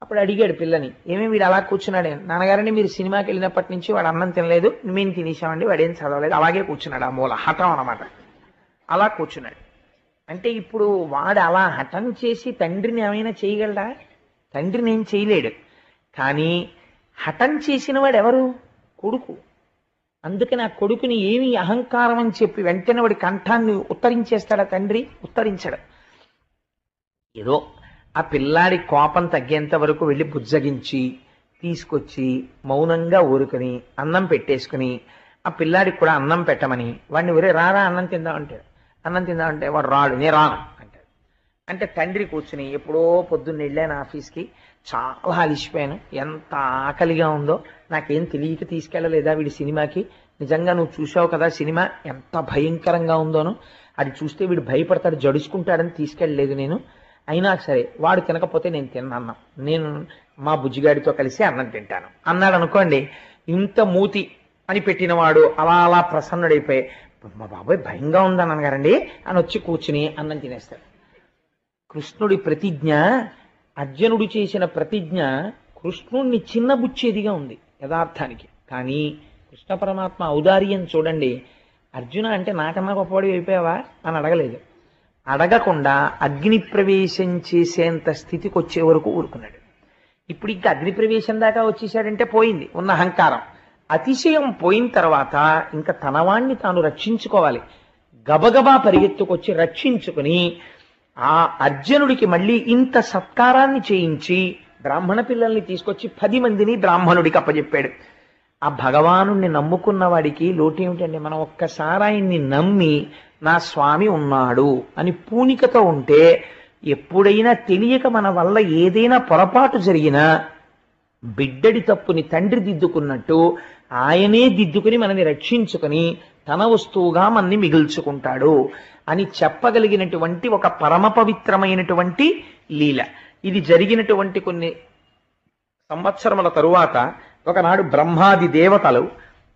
అప్పుడు అడిగాడు పిల్లని, ఏమేమి వీడు అలా కూర్చున్నాడే? నాన్నగారని మీరు సినిమాకి వెళ్ళినప్పటి నుంచి వాడు అన్నం తినలేదు, మేము తినేసామండి, వాడేం చదవలేదు, అలాగే కూర్చున్నాడు. ఆ మూల హఠం అన్నమాట. అలా కూర్చున్నాడు. అంటే ఇప్పుడు వాడు అలా హఠం చేసి తండ్రిని ఏమైనా చేయగలడా? తండ్రిని ఏం చేయలేడు. కానీ హఠం చేసిన వాడు ఎవరు? కొడుకు. అందుకని ఆ కొడుకుని ఏమి అహంకారం అని చెప్పి వెంటనే వాడి కంఠాన్ని ఉత్తరించేస్తాడా తండ్రి? ఉత్తరించడు. ఏదో ఆ పిల్లాడి కోపం తగ్గేంత వరకు వెళ్ళి బుజ్జగించి తీసుకొచ్చి మౌనంగా ఊరుకుని అన్నం పెట్టేసుకుని ఆ పిల్లాడికి కూడా అన్నం పెట్టమని వాడిని ఒరే రారా అన్నం తిందామంటే వాడు రాడు, నేను రాను అంటాడు. అంటే తండ్రి కూర్చుని ఎప్పుడో పొద్దున్న వెళ్ళాను ఆఫీస్కి, చాలా అలిసిపోయాను, ఎంత ఆకలిగా ఉందో, నాకేం తెలియక తీసుకెళ్ళలేదా వీడి సినిమాకి? నిజంగా నువ్వు చూసావు కదా సినిమా ఎంత భయంకరంగా ఉందోను, అది చూస్తే వీడు భయపడతాడు జడుచుకుంటాడని తీసుకెళ్ళలేదు నేను. అయినా సరే వాడు తినకపోతే నేను తిన్నాను, నేను మా బుజ్జిగాడితో కలిసి అన్నం తింటాను అన్నాడు అనుకోండి. ఇంత మూతి అని పెట్టినవాడు అలా అలా ప్రసన్నుడైపోయి మా బాబాయ్ భయంగా ఉందన్నాను గారండి అని వచ్చి కూర్చుని అన్నం తినేస్తాడు. కృష్ణుడి ప్రతిజ్ఞ, అర్జునుడు చేసిన ప్రతిజ్ఞ కృష్ణుణ్ణి చిన్నబుచ్చేదిగా ఉంది యథార్థానికి. కానీ కృష్ణ పరమాత్మ ఔదార్యం చూడండి. అర్జున అంటే నాకన్నా గొప్పవాడు అయిపోయావా అని అడగలేదు. అడగకుండా అగ్ని ప్రవేశం చేసేంత స్థితికి వచ్చే వరకు ఊరుకున్నాడు. ఇప్పుడు ఇంకా అగ్ని ప్రవేశం దాకా వచ్చేసాడంటే పోయింది ఉన్న అహంకారం. అతిశయం పోయిన తర్వాత ఇంకా తనవాణ్ణి తాను రక్షించుకోవాలి. గబగబా పరిగెత్తుకొచ్చి రక్షించుకుని ఆ అర్జునుడికి మళ్ళీ ఇంత సత్కారాన్ని చేయించి బ్రాహ్మణ పిల్లల్ని తీసుకొచ్చి 10 మందిని బ్రాహ్మణుడికి అప్పచెప్పాడు. ఆ భగవానుణ్ణి నమ్ముకున్న వాడికి లోటు ఏమిటండి? మనం ఒక్కసారి ఆయన్ని నమ్మి నా స్వామి ఉన్నాడు అని పూనికతో ఉంటే ఎప్పుడైనా తెలియక మన వల్ల ఏదైనా పొరపాటు జరిగినా బిడ్డడి తప్పుని తండ్రి దిద్దుకున్నట్టు ఆయనే దిద్దుకుని మనని రక్షించుకుని తన వస్తువుగా మనని మిగుల్చుకుంటాడు అని చెప్పగలిగినటువంటి ఒక పరమ పవిత్రమైనటువంటి లీల. ఇది జరిగినటువంటి కొన్ని సంవత్సరముల తరువాత ఒకనాడు బ్రహ్మాది దేవతలు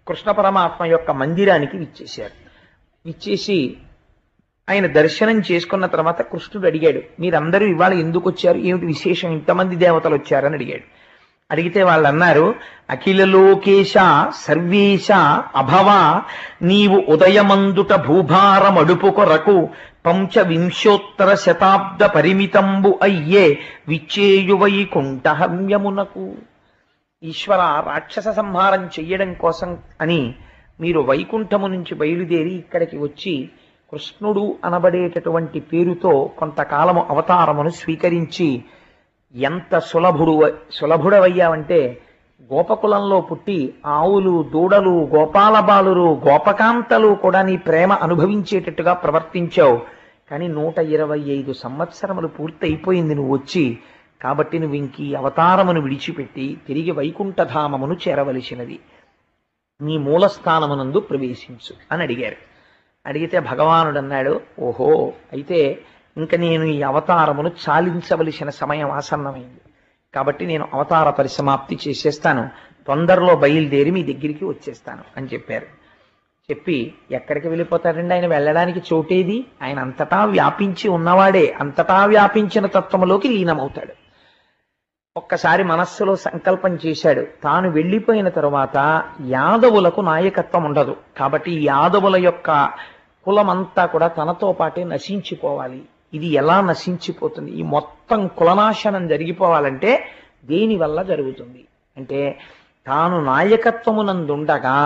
కృష్ణ పరమాత్మ యొక్క మందిరానికి విచ్చేశారు. విచ్చేసి ఆయన దర్శనం చేసుకున్న తర్వాత కృష్ణుడు అడిగాడు, మీరందరూ ఇవాళ ఎందుకు వచ్చారు, ఏమిటి విశేషం, ఇంతమంది దేవతలు వచ్చారని అడిగాడు. అడిగితే వాళ్ళు అన్నారు, అఖిల లోకేశ సర్వేశ అభవ నీవు ఉదయమందుట భూభారమడుపు కొరకు 2500 పరిమితంబు అయ్యే విచ్చేయు వైకుంఠహమ్యమునకు. ఈశ్వర, రాక్షస సంహారం చెయ్యడం కోసం అని మీరు వైకుంఠము నుంచి బయలుదేరి ఇక్కడికి వచ్చి కృష్ణుడు అనబడేటటువంటి పేరుతో కొంతకాలము అవతారమును స్వీకరించి ఎంత సులభుడవయ్యావంటే గోపకులంలో పుట్టి ఆవులు, దూడలు, గోపాల బాలురు, గోపకాంతలు కూడా నీ ప్రేమ అనుభవించేటట్టుగా ప్రవర్తించావు. కానీ 125 సంవత్సరములు పూర్తి అయిపోయింది నువ్వు వచ్చి. కాబట్టి నువ్వు ఇంకీ అవతారమును విడిచిపెట్టి తిరిగి వైకుంఠధామమును చేరవలసినది, నీ మూలస్థానమునందు ప్రవేశించు అని అడిగారు. అడిగితే భగవానుడు అన్నాడు, ఓహో, అయితే ఇంక నేను ఈ అవతారమును చాలించవలసిన సమయం ఆసన్నమైంది, కాబట్టి నేను అవతార పరిసమాప్తి చేసేస్తాను, తొందరలో బయలుదేరి మీ దగ్గరికి వచ్చేస్తాను అని చెప్పారు. చెప్పి ఎక్కడికి వెళ్ళిపోతాడండి, ఆయన వెళ్ళడానికి చోటేది, ఆయన అంతటా వ్యాపించి ఉన్నవాడే, అంతటా వ్యాపించిన తత్వములోకి లీనమవుతాడు. ఒక్కసారి మనస్సులో సంకల్పం చేశాడు, తాను వెళ్ళిపోయిన తరువాత యాదవులకు నాయకత్వం ఉండదు, కాబట్టి యాదవుల యొక్క కులమంతా కూడా తనతో పాటే నశించిపోవాలి. ఇది ఎలా నశించిపోతుంది? ఈ మొత్తం కులనాశనం జరిగిపోవాలంటే దేని వల్ల జరుగుతుంది అంటే, తాను నాయకత్వమునందుండగా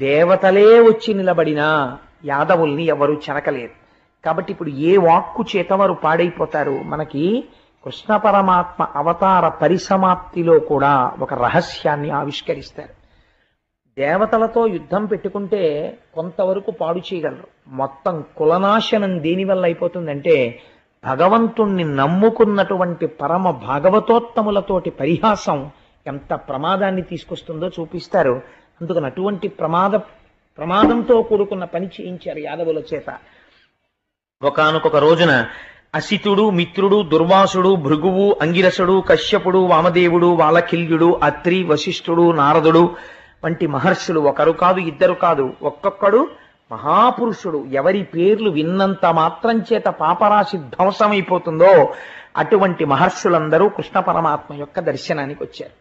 దేవతలే వచ్చి నిలబడినా యాదవుల్ని ఎవరు చెనకలేరు. కాబట్టి ఇప్పుడు ఏ వాక్కు చేత వారు పాడైపోతారు? మనకి కృష్ణ పరమాత్మ అవతార పరిసమాప్తిలో కూడా ఒక రహస్యాన్ని ఆవిష్కరిస్తారు. దేవతలతో యుద్ధం పెట్టుకుంటే కొంతవరకు పాడు చేయగలరు, మొత్తం కులనాశనం దేనివల్ల అయిపోతుందంటే భగవంతుణ్ణి నమ్ముకున్నటువంటి పరమ భాగవతోత్తములతోటి పరిహాసం ఎంత ప్రమాదాన్ని తీసుకొస్తుందో చూపిస్తారు. అందుకని అటువంటి ప్రమాదంతో కూడుకున్న పని చేయించారు యాదవుల చేత. ఒకానొక రోజున అసితుడు, మిత్రుడు, దుర్వాసుడు, భృగువు, అంగిరసుడు, కశ్యపుడు, వామదేవుడు, వాలకిల్యుడు, అత్రి, వశిష్ఠుడు, నారదుడు వంటి మహర్షులు ఒకరు కాదు, ఇద్దరు కాదు, ఒక్కొక్కడు మహాపురుషుడు. ఎవరి పేర్లు విన్నంత మాత్రం చేత పాపరాశి ధ్వంసమైపోతుందో అటువంటి మహర్షులందరూ కృష్ణ పరమాత్మ యొక్క దర్శనానికి వచ్చారు.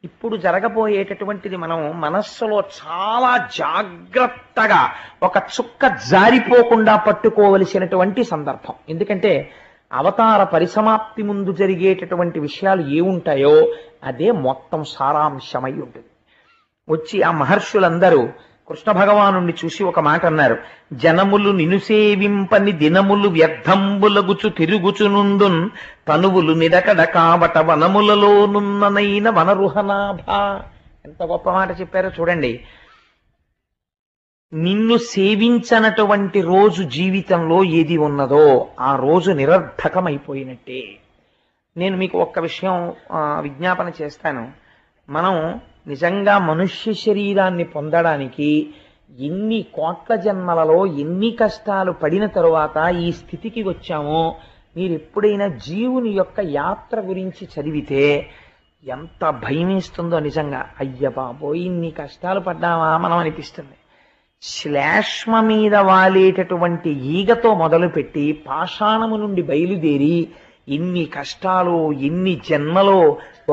ఇప్పుడు జరగబోయేటటువంటిది మనం మనస్సులో చాలా జాగ్రత్తగా ఒక చుక్క జారిపోకుండా పట్టుకోవలసినటువంటి సందర్భం. ఎందుకంటే అవతార పరిసమాప్తి ముందు జరిగేటటువంటి విషయాలు ఏముంటాయో అదే మొత్తం సారాంశమై ఉంటుంది. వచ్చి ఆ మహర్షులందరూ కృష్ణ భగవానుణ్ణి చూసి ఒక మాట అన్నారు. జనములు నిను సేవింపని దినములు వ్యర్థంబులగుచు తిరుగుచునుందున్ తనువులు నిడకడ కావట వనములలోనున్ననైన వనరుహనాభ. ఎంత గొప్ప మాట చెప్పారో చూడండి. నిన్ను సేవించనటువంటి రోజు జీవితంలో ఏది ఉన్నదో ఆ రోజు నిరర్థకమైపోయినట్టే. నేను మీకు ఒక్క విషయం విజ్ఞాపన చేస్తాను. మనం నిజంగా మనుష్య శరీరాన్ని పొందడానికి ఎన్ని కోట్ల జన్మలలో ఎన్ని కష్టాలు పడిన తరువాత ఈ స్థితికి వచ్చామో మీరు ఎప్పుడైనా జీవుని యొక్క యాత్ర గురించి చదివితే ఎంత భయమేస్తుందో నిజంగా. అయ్య బాబోయ్, ఇన్ని కష్టాలు పడ్డామా మనం అనిపిస్తుంది. శ్లేష్మ మీద వాలేటటువంటి ఈగతో మొదలుపెట్టి పాషాణము నుండి బయలుదేరి ఎన్ని కష్టాలు, ఎన్ని జన్మలో,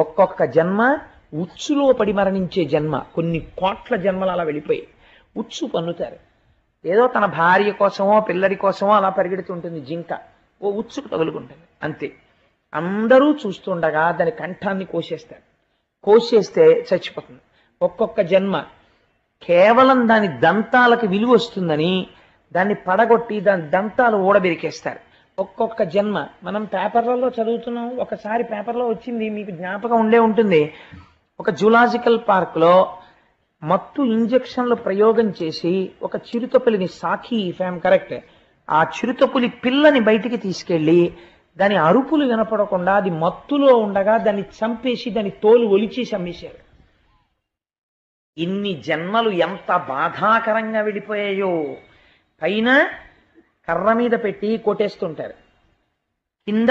ఒక్కొక్క జన్మ ఉచ్చులో పడి మరణించే జన్మ, కొన్ని కోట్ల జన్మలు అలా వెళ్ళిపోయి ఉచ్చు పన్నుతారు. ఏదో తన భార్య కోసమో పిల్లడి కోసమో అలా పరిగెడుతుంటుంది జింక, ఓ ఉచ్చుకు తగులుకుంటుంది అంతే. అందరూ చూస్తుండగా దాని కంఠాన్ని కోసేస్తారు, కోసేస్తే చచ్చిపోతుంది. ఒక్కొక్క జన్మ కేవలం దాని దంతాలకు విలువ వస్తుందని దాన్ని పడగొట్టి దాని దంతాలు ఊడబెరికేస్తారు. ఒక్కొక్క జన్మ మనం పేపర్లలో చదువుతున్నాం. ఒకసారి పేపర్లో వచ్చింది, మీకు జ్ఞాపకం ఉండే ఉంటుంది. ఒక జూలాజికల్ పార్క్ లో మత్తు ఇంజెక్షన్లు ప్రయోగం చేసి ఒక చిరుతపులిని, సాఖి ఫ్యామ్ కరెక్ట్, ఆ చిరుతపులి పిల్లని బయటికి తీసుకెళ్లి దాని అరుపులు వినపడకుండా అది మత్తులో ఉండగా దాన్ని చంపేసి దాని తోలు ఒలిచేసి అమ్మేశారు. ఇన్ని జన్మలు ఎంత బాధాకరంగా వెళ్ళిపోయాయో. పైన కర్ర మీద పెట్టి కొట్టేస్తుంటారు, కింద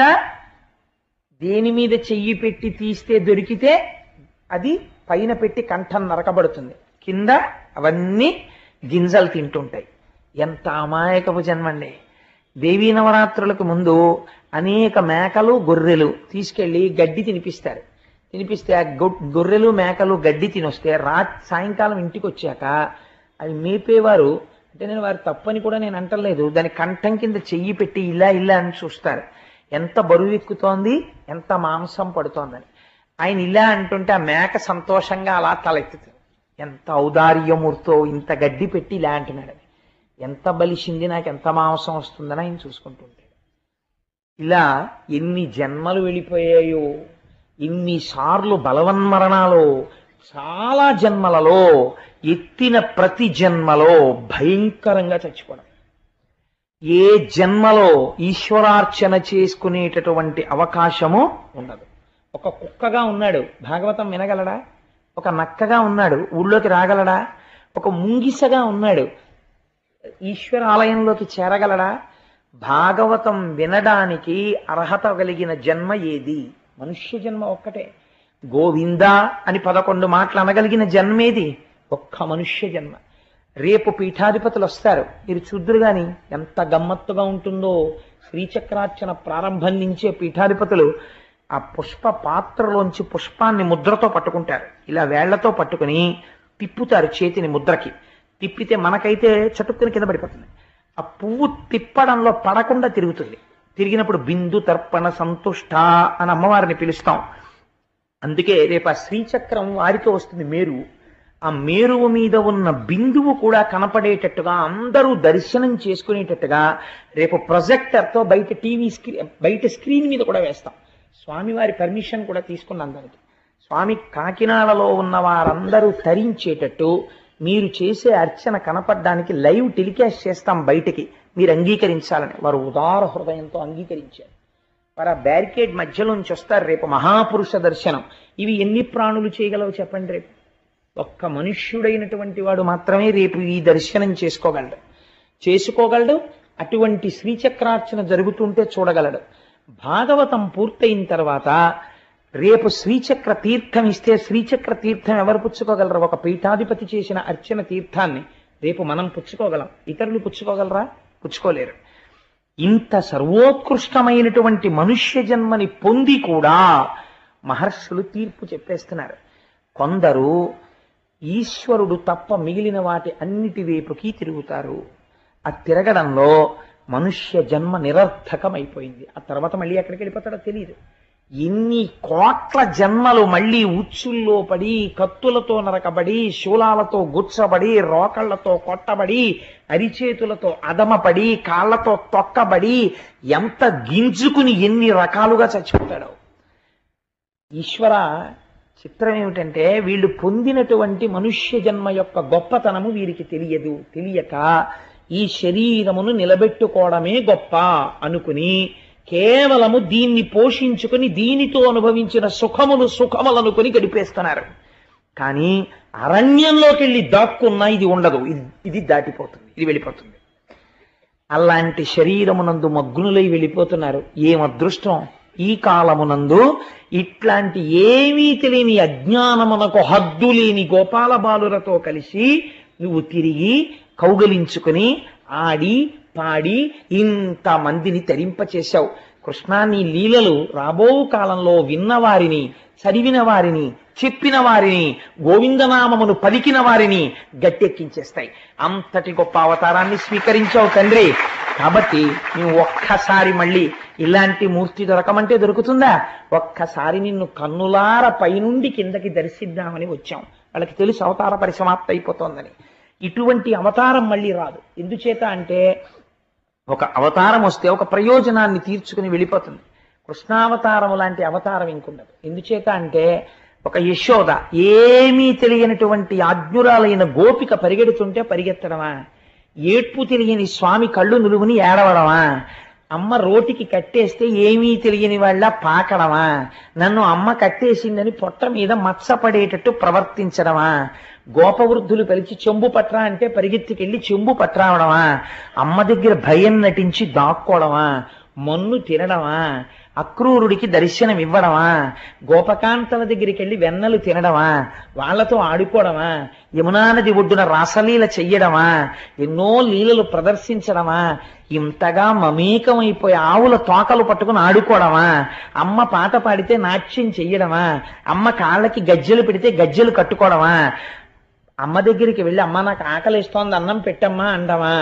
దేని మీద చెయ్యి పెట్టి తీస్తే దొరికితే అది పైన పెట్టి కంఠం నరకబడుతుంది, కింద అవన్నీ గింజలు తింటుంటాయి. ఎంత అమాయకపు జన్మండి. దేవీ నవరాత్రులకు ముందు అనేక మేకలు, గొర్రెలు తీసుకెళ్లి గడ్డి తినిపిస్తారు. తినిపిస్తే ఆ గొర్రెలు మేకలు గడ్డి తినొస్తే సాయంకాలం ఇంటికి వచ్చాక అవి మేపేవారు, అంటే నేను వారి తప్పని కూడా నేను అంటలేదు, దాని కంఠం కింద చెయ్యి పెట్టి ఇలా ఇలా అని చూస్తారు, ఎంత బరువు ఎక్కుతోంది, ఎంత మాంసం పడుతోందని. ఆయన ఇలా అంటుంటే ఆ మేక సంతోషంగా అలా తలెత్తుతుంది. ఎంత ఔదార్యమూర్తో, ఇంత గడ్డి పెట్టి ఇలా అంటున్నాడు, ఎంత బలిసింది, నాకు ఎంత మాంసం వస్తుందని ఆయన చూసుకుంటుంటాడు. ఇలా ఎన్ని జన్మలు వెళ్ళిపోయాయో, ఇన్నిసార్లు బలవన్మరణాలు, చాలా జన్మలలో ఎత్తిన ప్రతి జన్మలో భయంకరంగా చచ్చిపోవడం. ఏ జన్మలో ఈశ్వరార్చన చేసుకునేటటువంటి అవకాశము ఉండదు. ఒక కుక్కగా ఉన్నాడు, భాగవతం వినగలడా? ఒక నక్కగా ఉన్నాడు, ఊళ్ళోకి రాగలడా? ఒక ముంగిసగా ఉన్నాడు, ఈశ్వర ఆలయంలోకి చేరగలడా? భాగవతం వినడానికి అర్హత కలిగిన జన్మ ఏది? మనుష్య జన్మ ఒక్కటే. గోవింద అని 11 మాటలు అనగలిగిన జన్మేది? ఒక్క మనుష్య జన్మ. రేపు పీఠాధిపతులు వస్తారు, మీరు చూద్దురు గాని ఎంత గమ్మత్తుగా ఉంటుందో. శ్రీచక్రార్చన ప్రారంభం నుంచే పీఠాధిపతులు ఆ పుష్ప పాత్రలోంచి పుష్పాన్ని ముద్రతో పట్టుకుంటారు. ఇలా వేళ్లతో పట్టుకుని తిప్పుతారు చేతిని ముద్రకి. తిప్పితే మనకైతే చటుక్కుని కింద పడిపోతుంది. ఆ పువ్వు తిప్పడంలో పడకుండా తిరుగుతుంది. తిరిగినప్పుడు బిందు తర్పణ సంతుష్ట అని అమ్మవారిని పిలుస్తాం. అందుకే రేపు ఆ శ్రీచక్రం వారితో వస్తుంది మేరు. ఆ మేరువు మీద ఉన్న బిందువు కూడా కనపడేటట్టుగా అందరూ దర్శనం చేసుకునేటట్టుగా రేపు ప్రొజెక్టర్తో బయట స్క్రీన్ మీద కూడా వేస్తాం. స్వామివారి పర్మిషన్ కూడా తీసుకున్నాం దానికి. స్వామి కాకినాడలో ఉన్న వారందరూ తరించేటట్టు మీరు చేసే అర్చన కనపడడానికి లైవ్ టెలికాస్ట్ చేస్తాం బయటికి, మీరు అంగీకరించాలని. వారు ఉదార హృదయంతో అంగీకరించారు. వారు ఆ బ్యారికేడ్ మధ్యలోంచి వస్తారు. రేపు మహాపురుష దర్శనం. ఇవి ఎన్ని ప్రాణులు చేయగలవు చెప్పండి? రేపు ఒక్క మనుష్యుడైనటువంటి వాడు మాత్రమే రేపు ఈ దర్శనం చేసుకోగలడు. అటువంటి శ్రీచక్రార్చన జరుగుతుంటే చూడగలడు. భాగవతం పూర్తయిన తర్వాత రేపు శ్రీచక్ర తీర్థం ఇస్తే శ్రీచక్ర తీర్థం ఎవరు పుచ్చుకోగలరు? ఒక పీఠాధిపతి చేసిన అర్చన తీర్థాన్ని రేపు మనం పుచ్చుకోగలం. ఇతరులు పుచ్చుకోగలరా? పుచ్చుకోలేరు. ఇంత సర్వోత్కృష్టమైనటువంటి మనుష్య జన్మని పొంది కూడా మహర్షులు తీర్పు చెప్పేస్తున్నారు. కొందరు ఈశ్వరుడు తప్ప మిగిలిన వాటి అన్నిటి వైపుకి తిరుగుతారు. ఆ తిరగడంలో మనుష్య జన్మ నిరర్థకమైపోయింది. ఆ తర్వాత మళ్ళీ ఎక్కడికి వెళ్ళిపోతాడో తెలియదు. ఎన్ని కోట్ల జన్మలు మళ్ళీ ఉచ్చుల్లో పడి, కత్తులతో నరకబడి, శూలాలతో గుచ్చబడి, రోకళ్లతో కొట్టబడి, అరిచేతులతో అదమపడి, కాళ్లతో తొక్కబడి, ఎంత గింజుకుని ఎన్ని రకాలుగా చచ్చిపోతాడో. ఈశ్వర, చిత్రం ఏమిటంటే వీళ్ళు పొందినటువంటి మనుష్య జన్మ యొక్క గొప్పతనము వీరికి తెలియక ఈ శరీరమును నిలబెట్టుకోవడమే గొప్ప అనుకుని కేవలము దీన్ని పోషించుకుని దీనితో అనుభవించిన సుఖములనుకుని గడిపేస్తున్నారు. కానీ అరణ్యంలోకి వెళ్ళి దాక్కున్నా ఇది ఉండదు, ఇది దాటిపోతుంది, ఇది వెళ్ళిపోతుంది. అలాంటి శరీరమునందు మగ్నులై వెళ్ళిపోతున్నారు. ఏం అదృష్టం! ఈ కాలమునందు ఇట్లాంటి ఏమీ తెలియని అజ్ఞానమునకు హద్దు లేని గోపాల బాలులతో కలిసి నువ్వు తిరిగి కౌగలించుకుని ఆడి పాడి ఇంతమందిని తరింపచేశావు. కృష్ణా, నీ లీలలు రాబో కాలంలో విన్నవారిని, చదివిన వారిని, చెప్పిన వారిని, గోవిందనామమును పలికిన వారిని గట్టెక్కించేస్తాయి. అంతటి గొప్ప అవతారాన్ని స్వీకరించావు తండ్రి. కాబట్టి నువ్వు ఒక్కసారి మళ్ళీ ఇలాంటి మూర్తి దొరకమంటే దొరుకుతుందా? ఒక్కసారి నిన్ను కన్నులార పైనుండి కిందకి దర్శిద్దామని వచ్చాం. వాళ్ళకి తెలుసు అవతార పరిసమాప్తి అయిపోతోందని. ఇటువంటి అవతారం మళ్ళీ రాదు. ఎందుచేత అంటే ఒక అవతారం వస్తే ఒక ప్రయోజనాన్ని తీర్చుకుని వెళ్ళిపోతుంది. కృష్ణావతారము లాంటి అవతారం ఇంకుండదు. ఎందుచేత అంటే ఒక యశోద ఏమీ తెలియనటువంటి ఆజ్ఞురాలైన గోపిక పరిగెడుతుంటే పరిగెత్తడమా? ఏడ్పు తెలియని స్వామి కళ్ళు నులుగుని ఏడవడమా? అమ్మ రోటికి కట్టేస్తే ఏమీ తెలియని వాళ్ళ పాకడమా? నన్ను అమ్మ కట్టేసిందని పొట్ట మీద మచ్చపడేటట్టు ప్రవర్తించడమా? గోపవృద్ధులు పిలిచి చెంబు పట్రా అంటే పరిగెత్తికెళ్ళి చెంబు పట్రావడమా? అమ్మ దగ్గర భయం నటించి దాక్కోవడమా? మన్ను తినడమా? అక్రూరుడికి దర్శనం ఇవ్వడమా? గోపకాంతల దగ్గరికి వెళ్ళి వెన్నలు తినడమా? వాళ్లతో ఆడుకోవడమా? యమునా నది ఒడ్డున రాసలీల చెయ్యడమా? ఎన్నో లీలలు ప్రదర్శించడమా? ఇంతగా మమేకమైపోయి ఆవుల తోకలు పట్టుకుని ఆడుకోవడమా? అమ్మ పాట పాడితే నాట్యం చెయ్యడమా? అమ్మ కాళ్ళకి గజ్జెలు పెడితే గజ్జెలు కట్టుకోవడమా? అమ్మ దగ్గరికి వెళ్ళి అమ్మ నాకు ఆకలిస్తోంది అన్నం పెట్టమ్మా అండమా?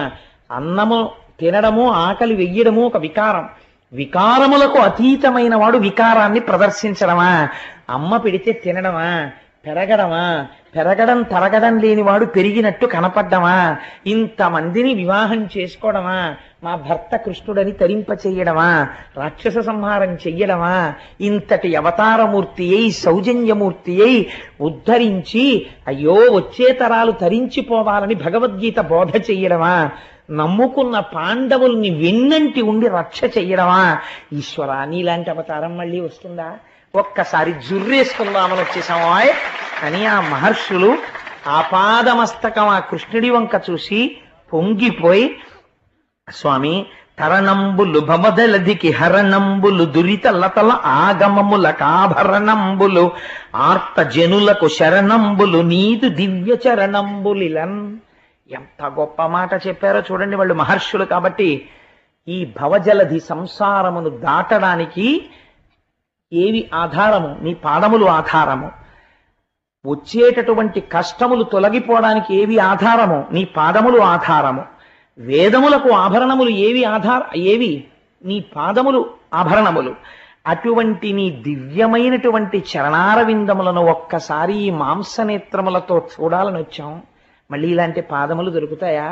అన్నము తినడము ఆకలి వెయ్యడము ఒక వికారం. వికారములకు అతీతమైన వాడు వికారాన్ని ప్రదర్శించడమా? అమ్మ పెడితే తినడమా? పెరగడం తరగడం లేనివాడు పెరిగినట్టు కనపడ్డమా? ఇంతమందిని వివాహం చేసుకోవడమా? మా భర్త కృష్ణుడని తరింప చెయ్యడమా? రాక్షస సంహారం చెయ్యడమా? ఇంతటి అవతారమూర్తి అయి సౌజన్యమూర్తి అయి ఉద్ధరించి అయ్యో వచ్చే తరాలు తరించిపోవాలని భగవద్గీత బోధ చెయ్యడమా? నమ్ముకున్న పాండవుల్ని వెన్నంటి ఉండి రక్ష చెయ్యడమా? ఈశ్వర, నీలాంటి అవతారం మళ్ళీ వస్తుందా? ఒక్కసారి జుర్రేసుకుందామని వచ్చేసామా అని ఆ మహర్షులు ఆపాదమస్తకం ఆ కృష్ణుడి వంక చూసి పొంగిపోయి, స్వామి తరణంబులు భవదలదికి హరణంబులు దురిత లతల ఆగమముల కాభరణంబులు ఆర్త జనులకు శరణంబులు నీదు దివ్య చరణంబులిలన్. ఎంత గొప్ప మాట చెప్పారో చూడండి వాళ్ళు మహర్షులు. కాబట్టి ఈ భవజలధి సంసారమును దాటడానికి ఏవి ఆధారము? నీ పాదములు ఆధారము. వచ్చేటటువంటి కష్టములు తొలగిపోవడానికి ఏవి ఆధారము? నీ పాదములు ఆధారము. వేదములకు ఆభరణములు ఏవి? నీ పాదములు ఆభరణములు. అటువంటి నీ దివ్యమైనటువంటి చరణారవిందములను ఒక్కసారి ఈ మాంసనేత్రములతో చూడాలని వచ్చాం. మళ్ళీ ఇలాంటి పాదములు దొరుకుతాయా?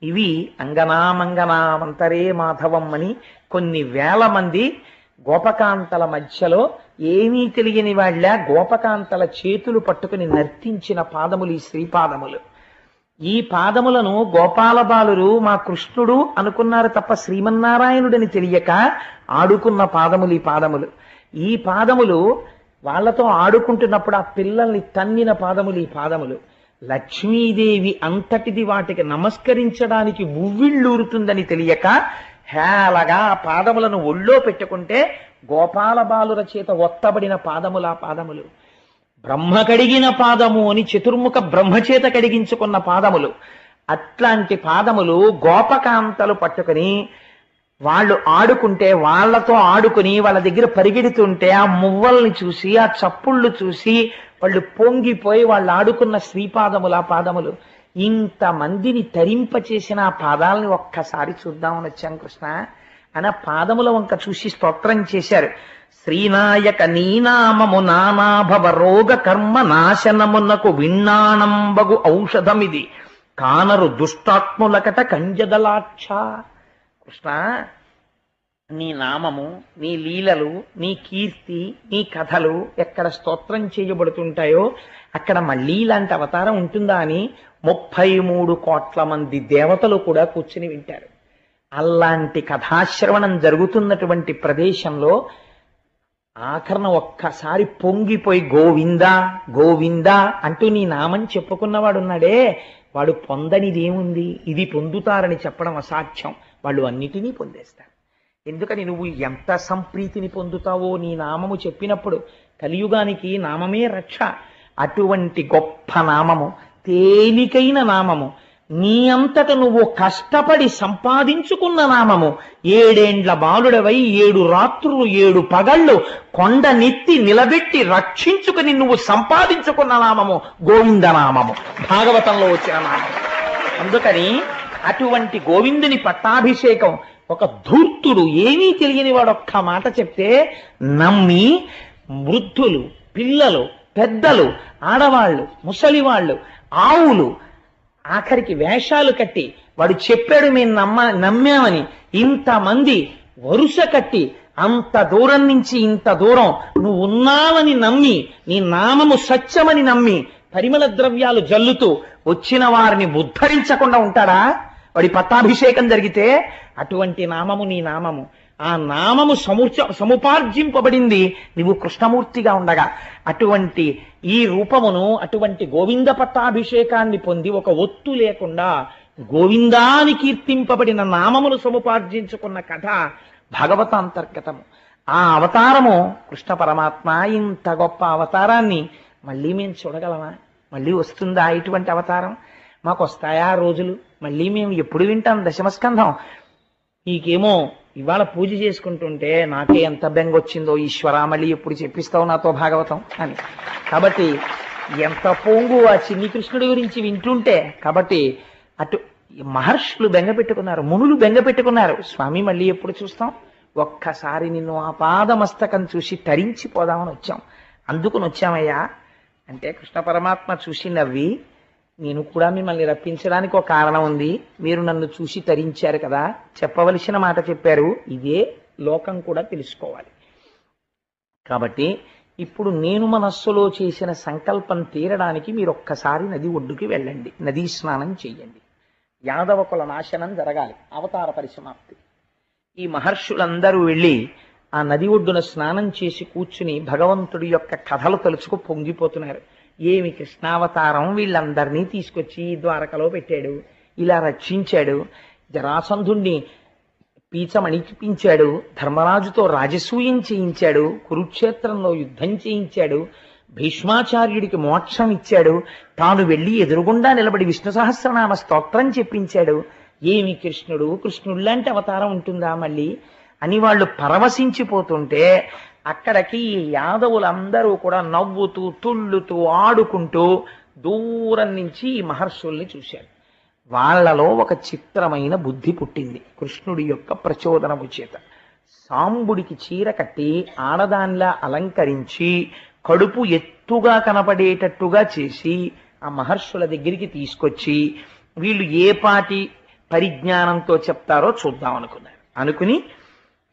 ఇవి అంగనామంగనామంతరే మాధవం అని కొన్ని వేల మంది గోపకాంతల మధ్యలో ఏమీ తెలియని వాళ్ళ గోపకాంతల చేతులు పట్టుకుని నర్తించిన పాదములు ఈ శ్రీపాదములు. ఈ పాదములను గోపాల బాలురు మా కృష్ణుడు అనుకున్నారు తప్ప శ్రీమన్నారాయణుడని తెలియక ఆడుకున్న పాదములు ఈ పాదములు. ఈ పాదములు వాళ్లతో ఆడుకుంటున్నప్పుడు ఆ పిల్లల్ని తన్నిన పాదములు ఈ పాదములు. లక్ష్మీదేవి అంతటిది వాటికి నమస్కరించడానికి ఉవ్విళ్ళూరుతుందని తెలియక హేళగా ఆ పాదములను ఒళ్ళో పెట్టుకుంటే గోపాల బాలుర చేత ఒత్తబడిన పాదములు ఆ పాదములు. బ్రహ్మ కడిగిన పాదము అని చతుర్ముఖ బ్రహ్మచేత కడిగించుకున్న పాదములు. అట్లాంటి పాదములు గోపకాంతలు పట్టుకుని వాళ్ళు ఆడుకుంటే వాళ్లతో ఆడుకుని వాళ్ళ దగ్గర పరిగెడుతుంటే ఆ మువ్వల్ని చూసి ఆ చప్పుళ్ళు చూసి వాళ్ళు పొంగిపోయి వాళ్ళు ఆడుకున్న శ్రీపాదములు ఆ పాదములు. ఇంతమందిని తరింపచేసిన ఆ పాదాలని ఒక్కసారి చూద్దామని వచ్చాం కృష్ణ అని ఆ పాదముల వంక చూసి స్తోత్రం చేశారు. శ్రీనాయక నీనామము నానాభవ రోగ కర్మ నాశనమునకు విన్నాణంబగు ఔషధమిది కానరు దుష్టాత్ములకట కంజదలాక్ష. కృష్ణ, నీ నామము, నీ లీలలు, నీ కీర్తి, నీ కథలు ఎక్కడ స్తోత్రం చేయబడుతుంటాయో అక్కడ మళ్ళీ ఇలాంటి అవతారం ఉంటుందా అని 33 కోట్ల మంది దేవతలు కూడా కూర్చుని వింటారు. అలాంటి కథాశ్రవణం జరుగుతున్నటువంటి ప్రదేశంలో ఆఖరణ ఒక్కసారి పొంగిపోయి గోవిందా గోవిందా అంటూ నీ నామం చెప్పుకున్నవాడున్నాడే, వాడు పొందనిదేముంది? ఇది పొందుతారని చెప్పడం అసాధ్యం. వాళ్ళు అన్నిటినీ పొందేస్తారు. ఎందుకని? నువ్వు ఎంత సంప్రీతిని పొందుతావో నీ నామము చెప్పినప్పుడు. కలియుగానికి నామమే రక్ష. అటువంటి గొప్ప నామము, తేలికైన నామము, నీ అంతట నువ్వు కష్టపడి సంపాదించుకున్న నామము. 7 ఏండ్ల బాలుడవై 7 రాత్రులు 7 పగళ్ళు కొండ నెత్తి నిలబెట్టి రక్షించుకుని నువ్వు సంపాదించుకున్న నామము గోవిందనామము, భాగవతంలో వచ్చిన నామము. అందుకని అటువంటి గోవిందుని పట్టాభిషేకం ఒక ధూర్తుడు, ఏమీ తెలియని వాడు ఒక్క మాట చెప్తే నమ్మి వృద్ధులు, పిల్లలు, పెద్దలు, ఆడవాళ్ళు, ముసలివాళ్ళు, ఆవులు, ఆఖరికి వేషాలు కట్టి వాడు చెప్పాడు మేము నమ్మామని ఇంతమంది వరుస కట్టి అంత దూరం నుంచి ఇంత దూరం నువ్వు ఉన్నావని నమ్మి నీ నామము సత్యమని నమ్మి పరిమళ ద్రవ్యాలు జల్లుతూ వచ్చిన వారిని ఉద్ధరించకుండా ఉంటాడా? వాడి పట్టాభిషేకం జరిగితే అటువంటి నామము నీ నామము. ఆ నామము సముపార్జింపబడింది నువ్వు కృష్ణమూర్తిగా ఉండగా. అటువంటి ఈ రూపమును, అటువంటి గోవింద పట్టాభిషేకాన్ని పొంది ఒక ఒత్తు లేకుండా గోవిందాని కీర్తింపబడిన నామమును సముపార్జించుకున్న కథ భాగవత అంతర్గతము. ఆ అవతారము కృష్ణ పరమాత్మ. ఇంత గొప్ప అవతారాన్ని మళ్ళీ మేము చూడగలమా? మళ్ళీ వస్తుందా ఇటువంటి అవతారం? మాకు వస్తాయా రోజులు? మళ్ళీ మేము ఎప్పుడు వింటాం దశమస్కంధం? నీకేమో ఇవాళ పూజ చేసుకుంటుంటే నాకే ఎంత బెంగ వచ్చిందో, ఈశ్వరా మళ్ళీ ఎప్పుడు చెప్పిస్తావు నాతో భాగవతం అని. కాబట్టి ఎంత పొంగు ఆ చిన్ని కృష్ణుడి గురించి వింటుంటే. కాబట్టి అటు మహర్షులు బెంగ పెట్టుకున్నారు, మునులు బెంగ పెట్టుకున్నారు. స్వామి మళ్ళీ ఎప్పుడు చూస్తాం? ఒక్కసారి నిన్ను ఆపాదమస్తకం చూసి తరించిపోదామని వచ్చాం. అందుకుని వచ్చామయ్యా అంటే కృష్ణ పరమాత్మ చూసి నవ్వి, నేను కూడా మిమ్మల్ని రప్పించడానికి ఒక కారణం ఉంది. మీరు నన్ను చూసి తరించారు కదా, చెప్పవలసిన మాట చెప్పారు. ఇదే లోకం కూడా తెలుసుకోవాలి. కాబట్టి ఇప్పుడు నేను మనస్సులో చేసిన సంకల్పం తీరడానికి మీరు ఒక్కసారి నది ఒడ్డుకి వెళ్ళండి, నదీ స్నానం చెయ్యండి. యాదవ కుల నాశనం జరగాలి, అవతార పరిసమాప్తి. ఈ మహర్షులందరూ వెళ్ళి ఆ నది ఒడ్డున స్నానం చేసి కూర్చుని భగవంతుడి యొక్క కథలు తలుచుకు పొంగిపోతున్నారు. ఏమి కృష్ణావతారం! వీళ్ళందరినీ తీసుకొచ్చి ద్వారకలో పెట్టాడు, ఇలా రక్షించాడు, జరాసంధుణ్ణి పీచమణిపించాడు, ధర్మరాజుతో రాజసూయం చేయించాడు, కురుక్షేత్రంలో యుద్ధం చేయించాడు, భీష్మాచార్యుడికి మోక్షం ఇచ్చాడు, తాను వెళ్ళి ఎదురుగుండా నిలబడి విష్ణు సహస్రనామ స్తోత్రం చెప్పించాడు. ఏమి కృష్ణుడు, కృష్ణుడు లాంటి అవతారం ఉంటుందా మళ్ళీ అని వాళ్ళు పరవశించిపోతుంటే అక్కడికి ఈ యాదవులందరూ కూడా నవ్వుతూ తుళ్ళుతూ ఆడుకుంటూ దూరం నుంచి ఈ మహర్షుల్ని చూశారు. వాళ్ళలో ఒక చిత్రమైన బుద్ధి పుట్టింది కృష్ణుడి యొక్క ప్రచోదనము చేత. సాంబుడికి చీర కట్టి ఆడదానిలా అలంకరించి కడుపు ఎత్తుగా కనపడేటట్టుగా చేసి ఆ మహర్షుల దగ్గరికి తీసుకొచ్చి వీళ్ళు ఏ పాటి పరిజ్ఞానంతో చెప్తారో చూద్దాం అనుకుని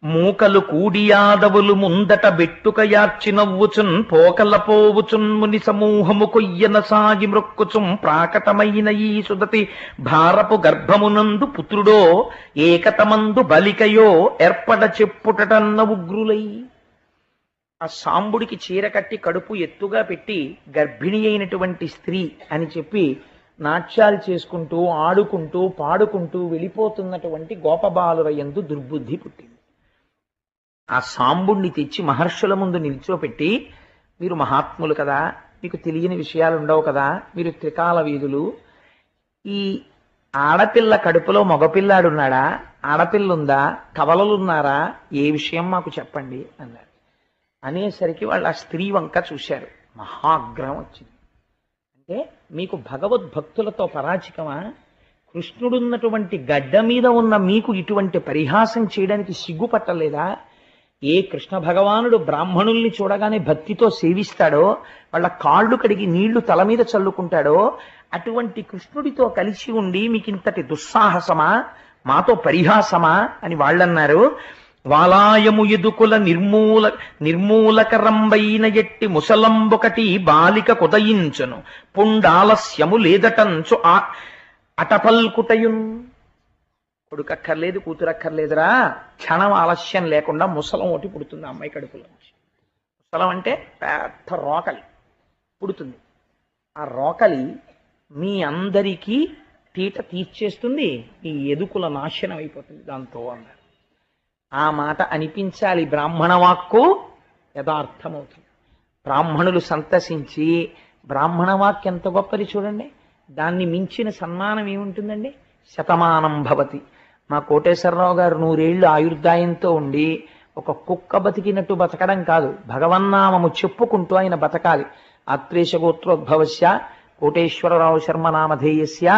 మూకలు కూడియాదవులు ముందట బెట్టుక యార్చి నవ్వుచున్ పోకల పోవుచున్ ముని సమూహము కొయ్యన సాగి మృక్కుచుం ప్రాకటమైన ఈ సుదతి భారపు గర్భమునందు పుత్రుడో ఏకతమందు బలికయో ఏర్పడ చెప్పుటటన్న ఉగ్రులై. ఆ సాంబుడికి చీర కట్టి కడుపు ఎత్తుగా పెట్టి గర్భిణి అయినటువంటి స్త్రీ అని చెప్పి నాట్యాలు చేసుకుంటూ ఆడుకుంటూ పాడుకుంటూ వెళ్ళిపోతున్నటువంటి గోపబాలుర యందు దుర్బుద్ధి పుట్టింది. ఆ సాంబుణ్ణి తెచ్చి మహర్షుల ముందు నిల్చోపెట్టి, మీరు మహాత్ములు కదా, మీకు తెలియని విషయాలు ఉండవు కదా, మీరు త్రికాల వీధులు, ఈ ఆడపిల్ల కడుపులో మగపిల్లాడున్నాడా, ఆడపిల్లుందా, కవలలున్నారా, ఏ విషయం మాకు చెప్పండి అన్నారు. అనేసరికి వాళ్ళు ఆ స్త్రీ వంక చూశారు. మహాగ్రహం వచ్చింది. అంటే మీకు భగవద్భక్తులతో పరాచికమా? కృష్ణుడున్నటువంటి గడ్డ మీద ఉన్న మీకు ఇటువంటి పరిహాసం చేయడానికి సిగ్గుపట్టలేదా? ఏ కృష్ణ భగవానుడు బ్రాహ్మణుల్ని చూడగానే భక్తితో సేవిస్తాడో, వాళ్ళ కాళ్ళు కడిగి నీళ్లు తల మీద చల్లుకుంటాడో, అటువంటి కృష్ణుడితో కలిసి ఉండి మీకింతటి దుస్సాహసమా, మాతో పరిహాసమా అని వాళ్ళన్నారు. వాలాయము ఎదుకుల నిర్మూలకరంబైన ఎట్టి ముసలంబొకటి బాలిక కుదయించును పుండాలస్యము లేదటంచు అటపల్కుటయున్. కొడుకక్కర్లేదు, కూతురక్కర్లేదురా, క్షణం ఆలస్యం లేకుండా ముసలం ఒకటి పుడుతుంది అమ్మాయి కడుపులోంచి. ముసలం అంటే పెద్ద రోకలి పుడుతుంది. ఆ రోకలి మీ అందరికీ తీట తీర్చేస్తుంది, ఈ ఎదుకుల నాశనం అయిపోతుంది దాంతో అన్నారు. ఆ మాట అనిపించాలి, బ్రాహ్మణ వాక్కు యథార్థమవుతుంది. బ్రాహ్మణులు సంతసించి, బ్రాహ్మణ వాక్కు ఎంత గొప్పది చూడండి, దాన్ని మించిన సన్మానం ఏముంటుందండి? శతమానం భవతి. మా కోటేశ్వరరావు గారు 100 ఏళ్ళు ఆయుర్దాయంతో ఉండి ఒక కుక్క బతికినట్టు బతకడం కాదు, భగవన్నామము చెప్పుకుంటూ ఆయన బతకాలి. ఆత్రేశ గోత్రోద్భవస్య కోటేశ్వరరావు శర్మ నామధేయస్య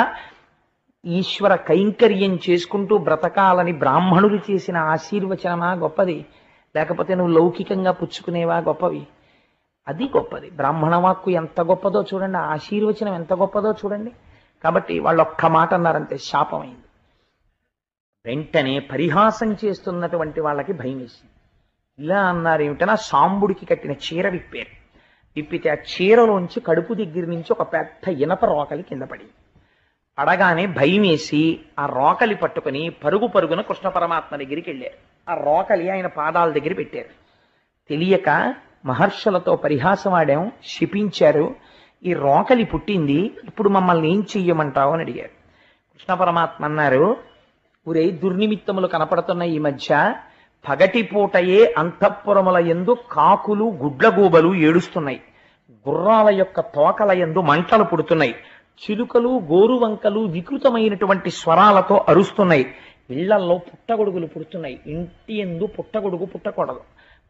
ఈశ్వర కైంకర్యం చేసుకుంటూ బ్రతకాలని బ్రాహ్మణులు చేసిన ఆశీర్వచనమా గొప్పది? లేకపోతే నువ్వు లౌకికంగా పుచ్చుకునేవా గొప్పవి? అది గొప్పది. బ్రాహ్మణ వాక్కు ఎంత గొప్పదో చూడండి, ఆశీర్వచనం ఎంత గొప్పదో చూడండి. కాబట్టి వాళ్ళు ఒక్క మాట అన్నారంటే శాపమైంది. వెంటనే పరిహాసం చేస్తున్నటువంటి వాళ్ళకి భయం వేసింది. ఇలా అన్నారు ఏమిటనా, సాంబుడికి కట్టిన చీర విప్పారు. విప్పితే ఆ చీరలోంచి కడుపు దగ్గర నుంచి ఒక పెద్ద ఇనప రోకలి కింద పడింది. పడగానే భయం వేసి ఆ రోకలి పట్టుకుని పరుగు పరుగున కృష్ణ పరమాత్మ దగ్గరికి వెళ్ళారు. ఆ రోకలి ఆయన పాదాల దగ్గర పెట్టారు. తెలియక మహర్షులతో పరిహాసం ఆడాం, శిపించారు, ఈ రోకలి పుట్టింది, ఇప్పుడు మమ్మల్ని ఏం చెయ్యమంటావు అని అడిగారు. కృష్ణ పరమాత్మ అన్నారు, ఊరే దుర్నిమిత్తములు కనపడుతున్న ఈ మధ్య పగటిపూటయే అంతఃపురముల యందు కాకులు గుడ్లగూబలు ఏడుస్తున్నాయి, గుర్రాల యొక్క తోకల యందు మంటలు పుడుతున్నాయి, చిలుకలు గోరువంకలు వికృతమైనటువంటి స్వరాలతో అరుస్తున్నాయి, ఇళ్లల్లో పుట్టగొడుగులు పుడుతున్నాయి. ఇంటి యందు పుట్టగొడుగు పుట్టకూడదు,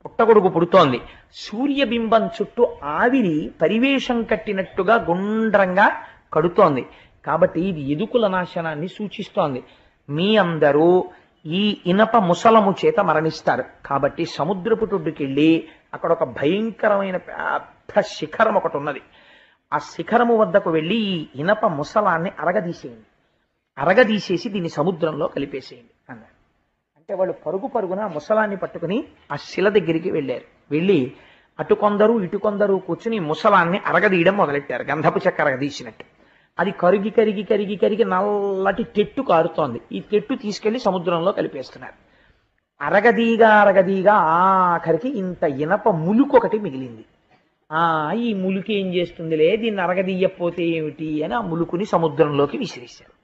పుట్టగొడుగు పుడుతోంది. సూర్యబింబం చుట్టూ ఆవిరి పరివేషం కట్టినట్టుగా గుండ్రంగా కడుతోంది. కాబట్టి ఇది ఎదుకుల నాశనాన్ని సూచిస్తోంది. మీ అందరూ ఈ ఇనప ముసలము చేత మరణిస్తారు. కాబట్టి సముద్రపు టొడ్డుకెళ్ళి అక్కడ ఒక భయంకరమైన పెద్ద శిఖరం ఒకటి ఉన్నది, ఆ శిఖరము వద్దకు వెళ్ళి ఈ ఇనప ముసలాన్ని అరగదీసేయండి, అరగదీసేసి దీన్ని సముద్రంలో కలిపేసేయండి అన్నారు. అంటే వాళ్ళు పరుగు పరుగున ఆ ముసలాన్ని పట్టుకుని ఆ శిల దగ్గరికి వెళ్ళారు. వెళ్ళి అటు కొందరు ఇటు కొందరు కూర్చుని ముసలాన్ని అరగదీయడం మొదలెట్టారు, గంధపు చెక్క అరగదీసినట్టు. అది కరిగి కరిగి కరిగి కరిగి నల్లటి తెట్టు కారుతోంది. ఈ తెట్టు తీసుకెళ్లి సముద్రంలో కలిపేస్తున్నారు. అరగదీగా అరగదీగా ఆఖరికి ఇంత ఇనప ములుకు ఒకటి మిగిలింది. ఈ ములుకు ఏం చేస్తుందిలే, దీన్ని అరగదీయకపోతే ఏమిటి అని ఆ ములుకుని సముద్రంలోకి విసిరేశారు.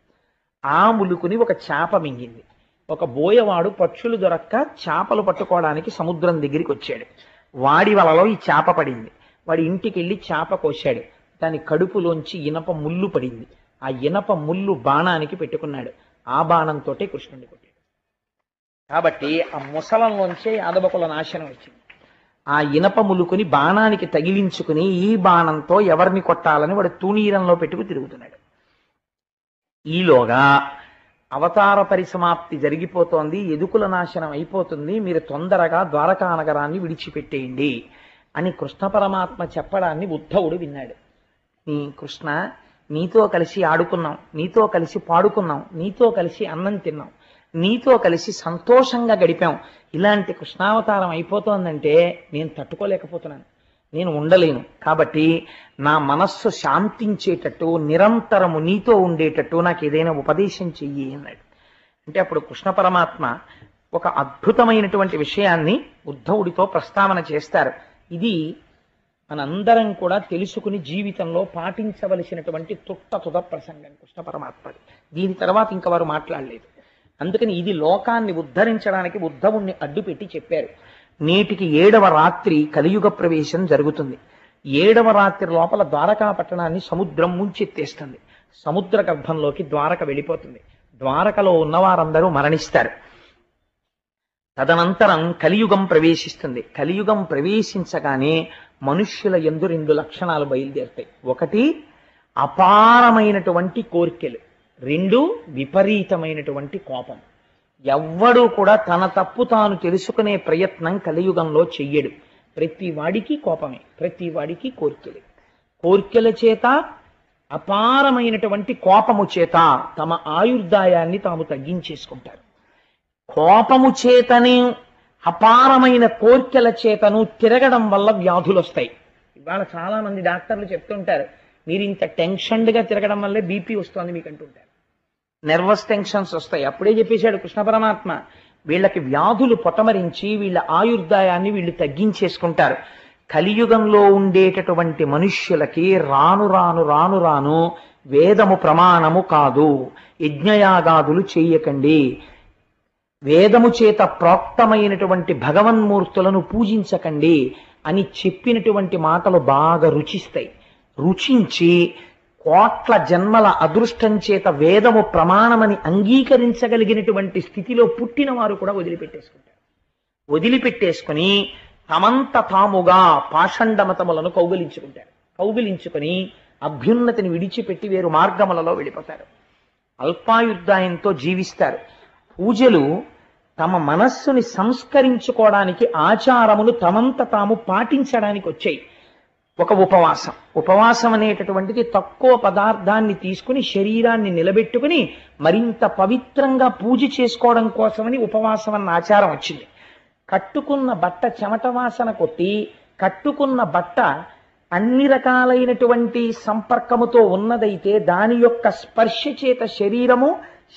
ఆ ములుకుని ఒక చేప మింగింది. ఒక బోయవాడు పక్షులు దొరక్క చేపలు పట్టుకోవడానికి సముద్రం దగ్గరికి వచ్చాడు. వాడి వలలో ఈ చేప పడింది. వాడి ఇంటికి వెళ్ళి చేప కోశాడు. దాని కడుపులోంచి ఇనప ముళ్ళు పడింది. ఆ ఇనప ముళ్ళు బాణానికి పెట్టుకున్నాడు. ఆ బాణంతో కృష్ణుడిని కొట్టాడు. కాబట్టి ఆ ముసలంలోంచే యాదవకుల నాశనం వచ్చింది. ఆ ఇనప ములుకుని బాణానికి తగిలించుకుని ఈ బాణంతో ఎవరిని కొట్టాలని వాడు తూణీరంలో పెట్టుకు తిరుగుతున్నాడు. ఈలోగా అవతార పరిసమాప్తి జరిగిపోతోంది, ఎదుకుల నాశనం అయిపోతుంది, మీరు తొందరగా ద్వారకా నగరాన్ని విడిచిపెట్టేయండి అని కృష్ణ పరమాత్మ చెప్పడాన్ని ఉద్ధవుడు విన్నాడు. కృష్ణ, నీతో కలిసి ఆడుకున్నాం, నీతో కలిసి పాడుకున్నాం, నీతో కలిసి అన్నం తిన్నాం, నీతో కలిసి సంతోషంగా గడిపాం. ఇలాంటి కృష్ణావతారం అయిపోతోందంటే నేను తట్టుకోలేకపోతున్నాను, నేను ఉండలేను. కాబట్టి నా మనస్సు శాంతించేటట్టు, నిరంతరము నీతో ఉండేటట్టు నాకు ఏదైనా ఉపదేశం చెయ్యి అన్నాడు. అంటే అప్పుడు కృష్ణ పరమాత్మ ఒక అద్భుతమైనటువంటి విషయాన్ని ఉద్ధవుడితో ప్రస్తావన చేస్తారు. ఇది మనందరం కూడా తెలుసుకుని జీవితంలో పాటించవలసినటువంటి తుద ప్రసంగం కృష్ణ పరమాత్మది. దీని తర్వాత ఇంక వారు మాట్లాడలేదు. అందుకని ఇది లోకాన్ని ఉద్ధరించడానికి ఉద్ధవుణ్ణి అడ్డుపెట్టి చెప్పారు. నేటికి 7వ రాత్రి కలియుగ ప్రవేశం జరుగుతుంది. 7వ రాత్రి లోపల ద్వారకా పట్టణాన్ని సముద్రం ముంచెత్తేస్తుంది. సముద్ర గర్భంలోకి ద్వారక వెళ్ళిపోతుంది. ద్వారకలో ఉన్నవారందరూ మరణిస్తారు. తదనంతరం కలియుగం ప్రవేశిస్తుంది. కలియుగం ప్రవేశించగానే మనుష్యుల యందు 2 లక్షణాలు బయలుదేరుతాయి. ఒకటి అపారమైనటువంటి కోర్కెలు, 2 విపరీతమైనటువంటి కోపం. ఎవ్వడూ కూడా తన తప్పు తాను తెలుసుకునే ప్రయత్నం కలియుగంలో చెయ్యడు. ప్రతి వాడికి కోపమే, ప్రతి వాడికి కోర్కెలే. కోర్కెల చేత, అపారమైనటువంటి కోపము చేత తమ ఆయుర్దాయాన్ని తాము తగ్గించేసుకుంటారు. కోపము చేతనే, అపారమైన కోర్కెల చేతను తిరగడం వల్ల వ్యాధులు వస్తాయి. ఇవాళ చాలా మంది డాక్టర్లు చెప్తుంటారు, మీరు ఇంత టెన్షన్డ్గా తిరగడం వల్లే బీపీ వస్తుంది మీకు అంటుంటారు. నెర్వస్ టెన్షన్స్ వస్తాయి. అప్పుడే చెప్పేశాడు కృష్ణ పరమాత్మ, వీళ్ళకి వ్యాధులు పొటమరించి వీళ్ళ ఆయుర్దాయాన్ని వీళ్ళు తగ్గించేసుకుంటారు. కలియుగంలో ఉండేటటువంటి మనుష్యులకి రాను రాను రాను రాను వేదము ప్రమాణము కాదు, యజ్ఞయాగాదులు చేయకండి, వేదము చేత ప్రోక్తమైనటువంటి భగవన్మూర్తులను పూజించకండి అని చెప్పినటువంటి మాటలు బాగా రుచిస్తాయి. రుచించి కోట్ల జన్మల అదృష్టం చేత వేదము ప్రమాణమని అంగీకరించగలిగినటువంటి స్థితిలో పుట్టిన వారు కూడా వదిలిపెట్టేసుకుంటారు. వదిలిపెట్టేసుకుని తమంత తాముగా పాషండమతములను కౌగిలించుకుని అభ్యున్నతిని విడిచిపెట్టి వేరు మార్గములలో వెళ్ళిపోతారు. అల్పాయుర్దాయంతో జీవిస్తారు. పూజలు తమ మనస్సుని సంస్కరించుకోవడానికి, ఆచారములు తమంత తాము పాటించడానికి వచ్చాయి. ఒక ఉపవాసం అనేటటువంటిది తక్కువ పదార్థాన్ని తీసుకుని శరీరాన్ని నిలబెట్టుకుని మరింత పవిత్రంగా పూజ చేసుకోవడం కోసమని ఉపవాసం అన్న ఆచారం వచ్చింది. కట్టుకున్న బట్ట చెమట వాసన కొట్టి, కట్టుకున్న బట్ట అన్ని రకాలైనటువంటి సంపర్కముతో ఉన్నదైతే దాని యొక్క స్పర్శ చేత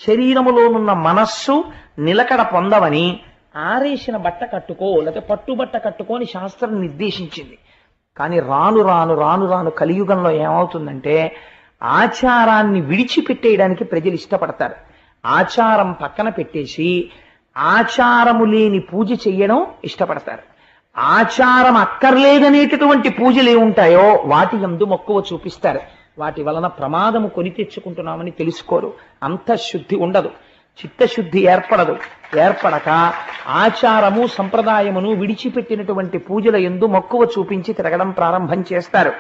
శరీరములోనున్న మనస్సు నిలకడ పొందవని ఆరేసిన బట్ట కట్టుకో, లేకపోతే పట్టుబట్ట కట్టుకోని శాస్త్రం నిర్దేశించింది. కానీ రాను రాను రాను రాను కలియుగంలో ఏమవుతుందంటే ఆచారాన్ని విడిచిపెట్టేయడానికి ప్రజలు ఇష్టపడతారు. ఆచారం పక్కన పెట్టేసి ఆచారము లేని పూజ చెయ్యడం ఇష్టపడతారు. ఆచారం అక్కర్లేదనేటటువంటి పూజలు ఏముంటాయో వాటి యందు మక్కువ చూపిస్తారు. వాటి వలన ప్రమాదము కొని తెచ్చుకుంటున్నామని తెలుసుకోరు. అంతఃశుద్ధి ఉండదు, చిత్తశుద్ధి ఏర్పడక ఆచారము సంప్రదాయమును విడిచిపెట్టినటువంటి పూజల యందు మక్కువ చూపించి తిరగడం ప్రారంభం చేస్తారు.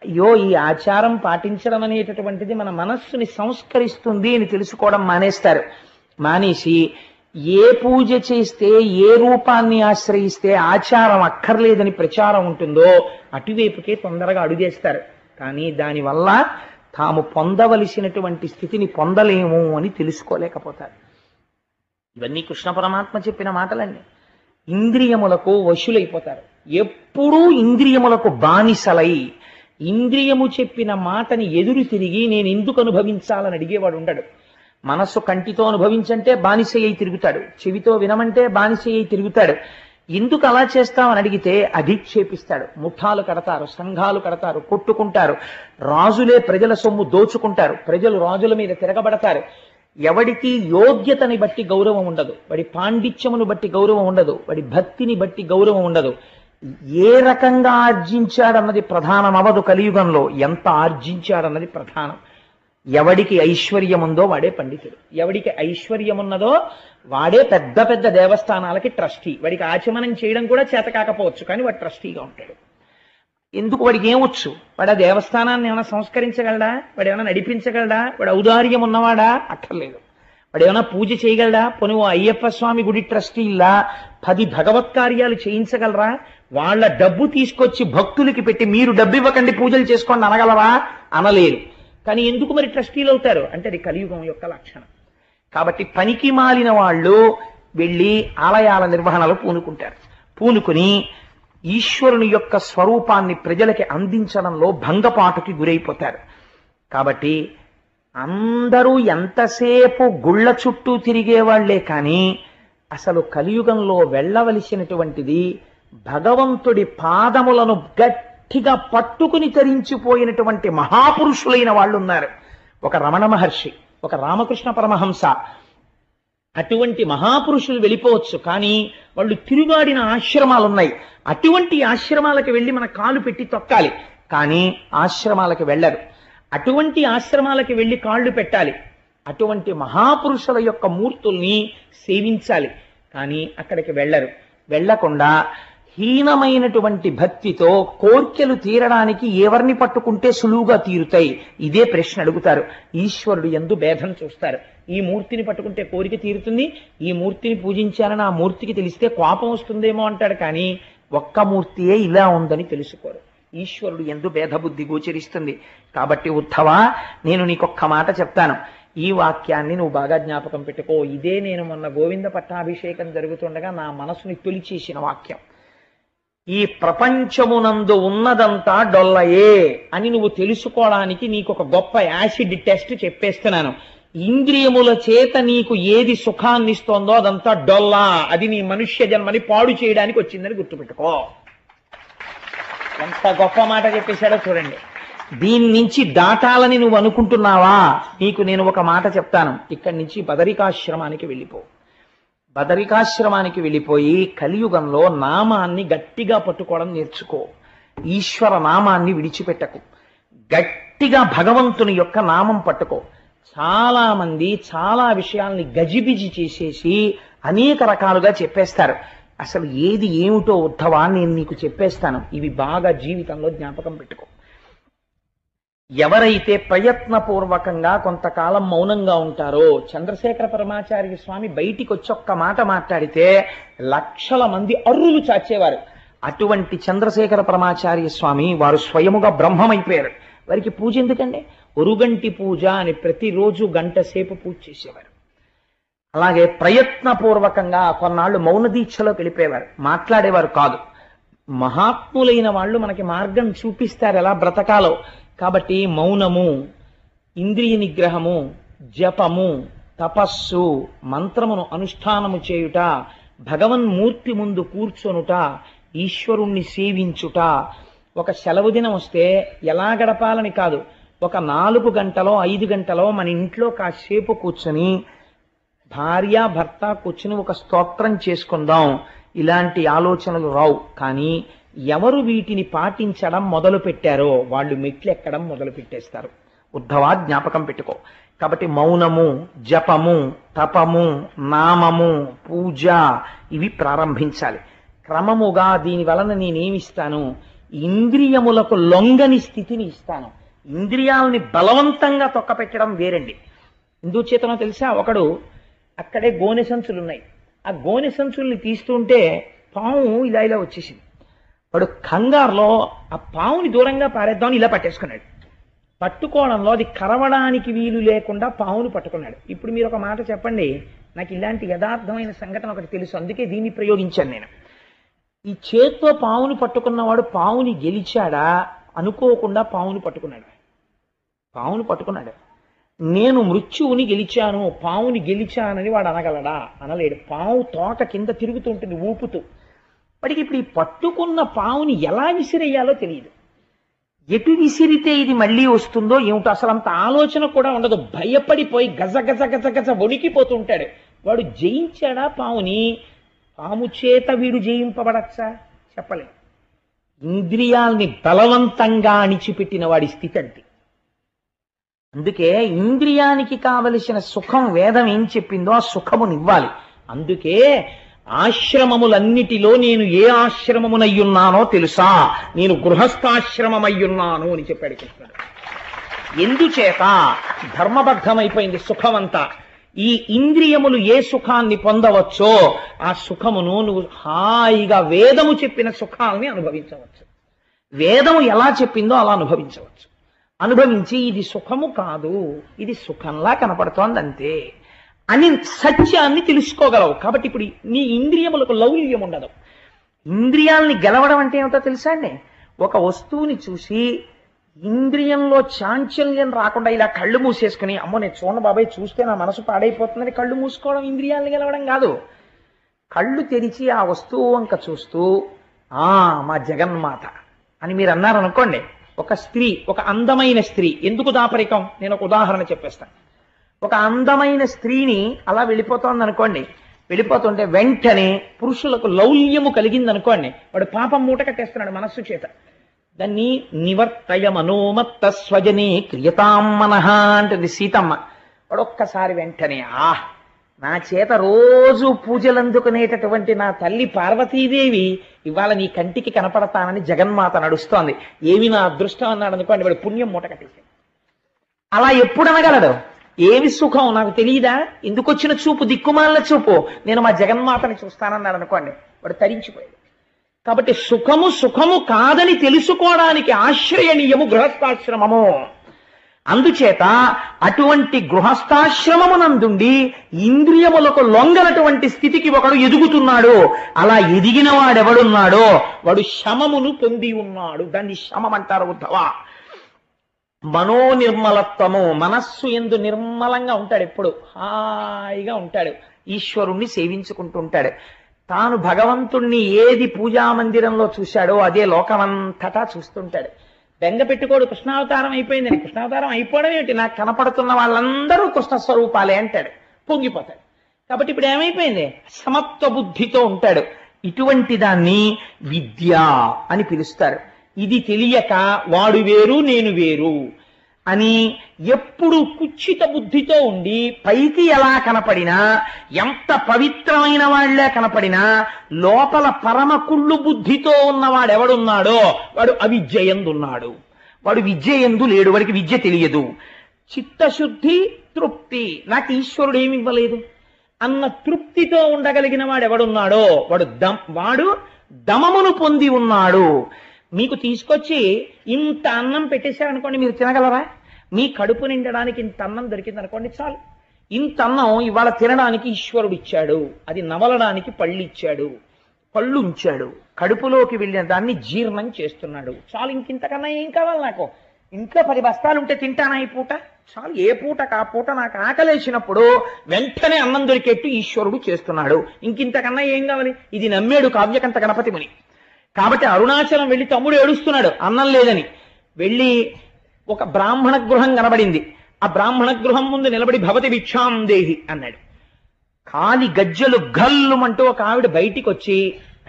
అయ్యో, ఈ ఆచారం పాటించడం అనేటటువంటిది మన మనస్సుని సంస్కరిస్తుంది అని తెలుసుకోవడం మానేసి ఏ పూజ చేస్తే, ఏ రూపాన్ని ఆశ్రయిస్తే ఆచారం అక్కర్లేదని ప్రచారం ఉంటుందో అటువైపుకే తొందరగా అడుగేస్తారు. కానీ దానివల్ల తాము పొందవలసినటువంటి స్థితిని పొందలేము అని తెలుసుకోలేకపోతారు. ఇవన్నీ కృష్ణ పరమాత్మ చెప్పిన మాటలన్నీ. ఇంద్రియములకు వశులైపోతారు. ఎప్పుడూ ఇంద్రియములకు బానిసలై ఇంద్రియము చెప్పిన మాటని ఎదురు తిరిగి నేను ఎందుకు అనుభవించాలని అడిగేవాడు ఉండడు. మనస్సు కంటితో అనుభవించంటే బానిస అయి తిరుగుతాడు, చెవితో వినమంటే బానిస అయి తిరుగుతాడు. ఎందుకు అలా చేస్తామని అడిగితే అధిక్షేపిస్తాడు. ముఠాలు కడతారు, సంఘాలు కడతారు, కొట్టుకుంటారు. రాజులే ప్రజల సొమ్ము దోచుకుంటారు, ప్రజలు రాజుల మీద తిరగబడతారు. ఎవడికి యోగ్యతని బట్టి గౌరవం ఉండదు, వాడి పాండిత్యమును బట్టి గౌరవం ఉండదు, వాడి భక్తిని బట్టి గౌరవం ఉండదు. ఏ రకంగా ఆర్జించాడన్నది ప్రధానం అవదు కలియుగంలో, ఎంత ఆర్జించాడన్నది ప్రధానం. ఎవడికి ఐశ్వర్యం ఉందో వాడే పండితుడు, ఎవడికి ఐశ్వర్యం ఉన్నదో వాడే పెద్ద పెద్ద దేవస్థానాలకి ట్రస్టీ. వాడికి ఆచమనం చేయడం కూడా చేత కాకపోవచ్చు, కానీ వాడు ట్రస్టీగా ఉంటాడు. ఎందుకు? వాడికి ఏమొచ్చు? వాడు ఆ దేవస్థానాన్ని ఏమైనా సంస్కరించగలడా? వాడు ఏమైనా నడిపించగలడా? వాడు ఔదార్యం ఉన్నవాడా? అక్కర్లేదు. వాడు ఏమైనా పూజ చేయగలడా? పోనీ ఓ అయ్యప్ప స్వామి గుడి ట్రస్టీలా 10 భగవత్ కార్యాలు చేయించగలరా? వాళ్ళ డబ్బు తీసుకొచ్చి భక్తులకి పెట్టి మీరు డబ్బు ఇవ్వకండి పూజలు చేసుకోండి అనగలరా? అనలేరు. కానీ ఎందుకు మరి ట్రస్టీలు అవుతారు అంటే అది కలియుగం యొక్క లక్షణం. కాబట్టి పనికి మాలిన వాళ్ళు వెళ్ళి ఆలయాల నిర్వహణలో పూనుకుంటారు. పూనుకుని ఈశ్వరుని యొక్క స్వరూపాన్ని ప్రజలకి అందించడంలో భంగపాటుకి గురైపోతారు. కాబట్టి అందరూ ఎంతసేపు గుళ్ళ చుట్టూ తిరిగేవాళ్లే కానీ అసలు కలియుగంలో వెళ్ళవలసినటువంటిది భగవంతుడి పాదములను గట్టిగా పట్టుకుని తరించిపోయినటువంటి మహాపురుషులైన వాళ్ళు ఉన్నారు. ఒక రమణ మహర్షి, ఒక రామకృష్ణ పరమహంస, అటువంటి మహాపురుషులు వెళ్ళిపోవచ్చు, కానీ వాళ్ళు తిరుగాడిన ఆశ్రమాలు ఉన్నాయి. అటువంటి ఆశ్రమాలకు వెళ్ళి మన కాలు పెట్టి తొక్కాలి, కానీ ఆశ్రమాలకు వెళ్ళరు. అటువంటి ఆశ్రమాలకు వెళ్ళి కాళ్ళు పెట్టాలి, అటువంటి మహాపురుషుల యొక్క మూర్తుల్ని సేవించాలి, కానీ అక్కడికి వెళ్ళరు. వెళ్ళకుండా హీనమైనటువంటి భక్తితో కోర్కెలు తీరడానికి ఎవరిని పట్టుకుంటే సులువుగా తీరుతాయి, ఇదే ప్రశ్న అడుగుతారు. ఈశ్వరుడు యందు భేదం చూస్తారు. ఈ మూర్తిని పట్టుకుంటే కోరిక తీరుతుంది, ఈ మూర్తిని పూజించాలని ఆ మూర్తికి తెలిస్తే కోపం వస్తుందేమో అంటాడు, కానీ ఒక్క మూర్తియే ఇలా ఉందని తెలుసుకోరు. ఈశ్వరుడు యందు భేదబుద్ధి గోచరిస్తుంది. కాబట్టి ఉద్ధవా, నేను నీకొక్క మాట చెప్తాను, ఈ వాక్యాన్ని నువ్వు బాగా జ్ఞాపకం పెట్టుకో. ఇదే నేను మొన్న గోవింద పట్టాభిషేకం జరుగుతుండగా నా మనసుని తొలిచేసిన వాక్యం. ఈ ప్రపంచమునందు ఉన్నదంతా డొల్లయే అని నువ్వు తెలుసుకోవడానికి నీకు ఒక గొప్ప యాసిడ్ టెస్ట్ చెప్పేస్తున్నాను. ఇంద్రియముల చేత నీకు ఏది సుఖాన్ని ఇస్తోందో అదంతా డొల్లా, అది నీ మనుష్య జన్మని పాడు చేయడానికి వచ్చిందని గుర్తుపెట్టుకో. ఎంత గొప్ప మాట చెప్పేశాడో చూడండి. దీని నుంచి దాటాలని నువ్వు అనుకుంటున్నావా? నీకు నేను ఒక మాట చెప్తాను. ఇక్కడి నుంచి బదరికాశ్రమానికి వెళ్ళిపో. బదరికాశ్రమానికి వెళ్ళిపోయి కలియుగంలో నామాన్ని గట్టిగా పట్టుకోవడం నేర్చుకో. ఈశ్వర నామాన్ని విడిచిపెట్టకు. గట్టిగా భగవంతుని యొక్క నామం పట్టుకో. చాలా మంది చాలా విషయాల్ని గజిబిజి చేసేసి అనేక రకాలుగా చెప్పేస్తారు. అసలు ఏది ఏమిటో ఉద్ధవా నేను నీకు చెప్పేస్తాను. ఇవి బాగా జీవితంలో జ్ఞాపకం పెట్టుకో. ఎవరైతే ప్రయత్నపూర్వకంగా కొంతకాలం మౌనంగా ఉంటారో, చంద్రశేఖర పరమాచార్య స్వామి బయటికి వచ్చి ఒక్క మాట మాట్లాడితే లక్షల మంది అర్రులు చాచేవారు. అటువంటి చంద్రశేఖర పరమాచార్య స్వామి వారు స్వయముగా బ్రహ్మమైపోయారు. వారికి పూజ ఎందుకండి? ఒరుగంటి పూజ అని ప్రతిరోజు గంట సేపు పూజ చేసేవారు. అలాగే ప్రయత్నపూర్వకంగా కొన్నాళ్ళు మౌన దీక్షలో వెళ్ళిపోయేవారు, మాట్లాడేవారు కాదు. మహాత్ములైన వాళ్ళు మనకి మార్గం చూపిస్తారు ఎలా బ్రతకాలో. కాబట్టి మౌనము, ఇంద్రియ నిగ్రహము, జపము, తపస్సు, మంత్రమును అనుష్ఠానము చేయుట, భగవన్మూర్తి ముందు కూర్చొనుట, ఈశ్వరుణ్ణి సేవించుట. ఒక సెలవు దినం వస్తే ఎలా గడపాలని కాదు, ఒక 4 గంటలో 5 గంటలో మన ఇంట్లో కాసేపు కూర్చొని భార్య భర్త కూర్చుని ఒక స్తోత్రం చేసుకుందాం, ఇలాంటి ఆలోచనలు రావు. కానీ ఎవరు వీటిని పాటించడం మొదలు పెట్టారో వాళ్ళు మెట్లు ఎక్కడం మొదలు పెట్టేస్తారు. ఉద్ధవా జ్ఞాపకం పెట్టుకో. కాబట్టి మౌనము, జపము, తపము, నామము, పూజ ఇవి ప్రారంభించాలి. క్రమముగా దీని వలన నేనేమిస్తాను? ఇంద్రియములకు లొంగని స్థితిని ఇస్తాను. ఇంద్రియాలని బలవంతంగా తొక్కపెట్టడం వేరండి. ఎందుచేతనో తెలుసా? ఒకడు అక్కడే గోనె సంచులు ఉన్నాయి, ఆ గోనె సంచుల్ని తీస్తుంటే పాము ఇలా ఇలా వచ్చేసింది. వాడు కంగారులో ఆ పావుని దూరంగా పారేద్దామని ఇలా పట్టేసుకున్నాడు. పట్టుకోవడంలో అది కరవడానికి వీలు లేకుండా పావుని పట్టుకున్నాడు. ఇప్పుడు మీరు ఒక మాట చెప్పండి, నాకు ఇలాంటి యథార్థమైన సంఘటన ఒకటి తెలుసు, అందుకే దీన్ని ప్రయోగించాను నేను. ఈ చేత్తో పావుని పట్టుకున్నవాడు పావుని గెలిచాడా? అనుకోకుండా పావుని పట్టుకున్నాడు. పావుని పట్టుకున్నాడు. నేను మృత్యువుని గెలిచాను, పావుని గెలిచానని వాడు అనగలడా? అనలేడు. పావు తోక కింద తిరుగుతుంటుంది ఊపుతూ. వాడికి ఇప్పుడు ఈ పట్టుకున్న పావుని ఎలా విసిరేయాలో తెలియదు. ఎటు విసిరితే ఇది మళ్ళీ వస్తుందో ఏమిటో అసలు అంత ఆలోచన కూడా ఉండదు. భయపడిపోయి గజ గజ గజ గజ వణికిపోతుంటాడు. వాడు జయించాడా పావుని? పాము చేత వీడు జయింపబడచ్చా? చెప్పలేదు. ఇంద్రియాల్ని బలవంతంగా అణిచిపెట్టిన వాడి స్థితి అంటే. అందుకే ఇంద్రియానికి కావలసిన సుఖం వేదం ఏం చెప్పిందో ఆ సుఖమునివ్వాలి. అందుకే ఆశ్రమములన్నిటిలో నేను ఏ ఆశ్రమమునయ్యున్నానో తెలుసా, నేను గృహస్థాశ్రమమయ్యున్నాను అని చెప్పాడు కృష్ణుడు. ఎందుచేత ధర్మబద్ధమైపోయింది సుఖమంతా. ఈ ఇంద్రియములు ఏ సుఖాన్ని పొందవచ్చో ఆ సుఖమును నువ్వు హాయిగా వేదము చెప్పిన సుఖాలని అనుభవించవచ్చు. వేదము ఎలా చెప్పిందో అలా అనుభవించవచ్చు. అనుభవించి ఇది సుఖము కాదు, ఇది సుఖంలా కనపడుతోంది అంతే అని సత్యాన్ని తెలుసుకోగలవు. కాబట్టి ఇప్పుడు నీ ఇంద్రియములకు లౌల్యం ఉండదు. ఇంద్రియాల్ని గెలవడం అంటే ఏమిటో తెలుసా అండి? ఒక వస్తువుని చూసి ఇంద్రియంలో చాంచల్యం రాకుండా ఇలా కళ్ళు మూసేసుకుని అమ్మో నేను చూడండి బాబాయ్ చూస్తే నా మనసు పాడైపోతుందని కళ్ళు మూసుకోవడం ఇంద్రియాలను గెలవడం కాదు. కళ్ళు తెరిచి ఆ వస్తువు వంక చూస్తూ మా జగన్మాత అని మీరు అన్నారనుకోండి. ఒక స్త్రీ, ఒక అందమైన స్త్రీ, ఎందుకు దాపరికం, నేను ఒక ఉదాహరణ చెప్పేస్తాను. ఒక అందమైన స్త్రీని అలా వెళ్ళిపోతోంది అనుకోండి, వెళ్ళిపోతుంటే వెంటనే పురుషులకు లౌల్యము కలిగిందనుకోండి, వాడు పాపం మూట కట్టేస్తున్నాడు మనస్సు చేత. దాన్ని నివర్తయ మనోమత్త స్వజనే క్రియతాం మనః అంటుంది సీతమ్మ. వాడు ఒక్కసారి వెంటనే నా చేత రోజు పూజలు అందుకునేటటువంటి నా తల్లి పార్వతీదేవి ఇవాళ నీ కంటికి కనపడతానని జగన్మాత నడుస్తోంది, ఏమి నా అదృష్టం అన్నాడు అనుకోండి, వాడు పుణ్యం మూట కట్టేసాడు. అలా ఎప్పుడు అనగలడు? ఏమి సుఖం నాకు తెలియదా, ఎందుకు వచ్చిన చూపు, దిక్కుమాల చూపు, నేను మా జగన్మాతని చూస్తానన్నాడు అనుకోండి, వాడు తరించిపోయాడు. కాబట్టి సుఖము సుఖము కాదని తెలుసుకోవడానికి ఆశ్రయనీయము గృహస్థాశ్రమము. అందుచేత అటువంటి గృహస్థాశ్రమమునందుండి ఇంద్రియములకు లొంగనటువంటి స్థితికి ఒకడు ఎదుగుతున్నాడు. అలా ఎదిగిన వాడెవడున్నాడో వాడు శమమును పొంది ఉన్నాడు. దాన్ని శమం అంటారు ఉద్ధవ. మనోనిర్మలత్వము, మనస్సు ఎందు నిర్మలంగా ఉంటాడు, ఎప్పుడు హాయిగా ఉంటాడు, ఈశ్వరుణ్ణి సేవించుకుంటూ ఉంటాడు. తాను భగవంతుణ్ణి ఏది పూజా మందిరంలో చూశాడో అదే లోకమంతటా చూస్తుంటాడు. బెంగ పెట్టుకోడు కృష్ణావతారం అయిపోయిందని. కృష్ణావతారం అయిపోవడం ఏమిటి, నాకు కనపడుతున్న వాళ్ళందరూ కృష్ణ స్వరూపాలే అంటాడు, పొంగిపోతాడు. కాబట్టి ఇప్పుడు ఏమైపోయింది, సమత్వ బుద్ధితో ఉంటాడు. ఇటువంటి దాన్ని విద్య అని పిలుస్తారు. ఇది తెలియక వాడు వేరు నేను వేరు అని ఎప్పుడు కుచ్చిత బుద్ధితో ఉండి పైకి ఎలా కనపడినా, ఎంత పవిత్రమైన వాళ్లే కనపడినా లోపల పరమ కుళ్ళు బుద్ధితో ఉన్నవాడెవడున్నాడో వాడు అవిద్యయందున్నాడు. వాడు విద్యయందు లేడు, వాడికి విద్య తెలియదు. చిత్తశుద్ధి, తృప్తి, నాకు ఈశ్వరుడు ఏమి ఇవ్వలేదు అన్న తృప్తితో ఉండగలిగిన వాడెవడున్నాడో వాడు దమమును పొంది ఉన్నాడు. మీకు తీసుకొచ్చి ఇంత అన్నం పెట్టేశారనుకోండి, మీరు తినగలరా? మీ కడుపు నిండడానికి ఇంత అన్నం దొరికిందనుకోండి, చాలు. ఇంత అన్నం ఇవాళ తినడానికి ఈశ్వరుడు ఇచ్చాడు, అది నవలడానికి పళ్ళు ఇచ్చాడు, పళ్ళు ఉంచాడు, కడుపులోకి వెళ్ళిన దాన్ని జీర్ణం చేస్తున్నాడు, చాలు. ఇంకింతకన్నా ఏం కావాలి నాకు? ఇంట్లో 10 బస్తాలు ఉంటే తింటానా ఈ పూట? చాలు. ఏ పూటకు ఆ పూట నాకు ఆకలేసినప్పుడు వెంటనే అన్నం దొరికేట్టు ఈశ్వరుడు చేస్తున్నాడు. ఇంకింతకన్నా ఏం కావాలి? ఇది నమ్మాడు కావ్యకంత గణపతి ముని. కాబట్టి అరుణాచలం వెళ్ళి తమ్ముడు ఏడుస్తున్నాడు అన్నం లేదని. వెళ్ళి ఒక బ్రాహ్మణ గృహం కనబడింది. ఆ బ్రాహ్మణ గృహం ముందు నిలబడి భవతి భిక్షాం దేహి అన్నాడు. కాలి గజ్జలు గల్లుమంటూ ఒక ఆవిడ బయటికి వచ్చి,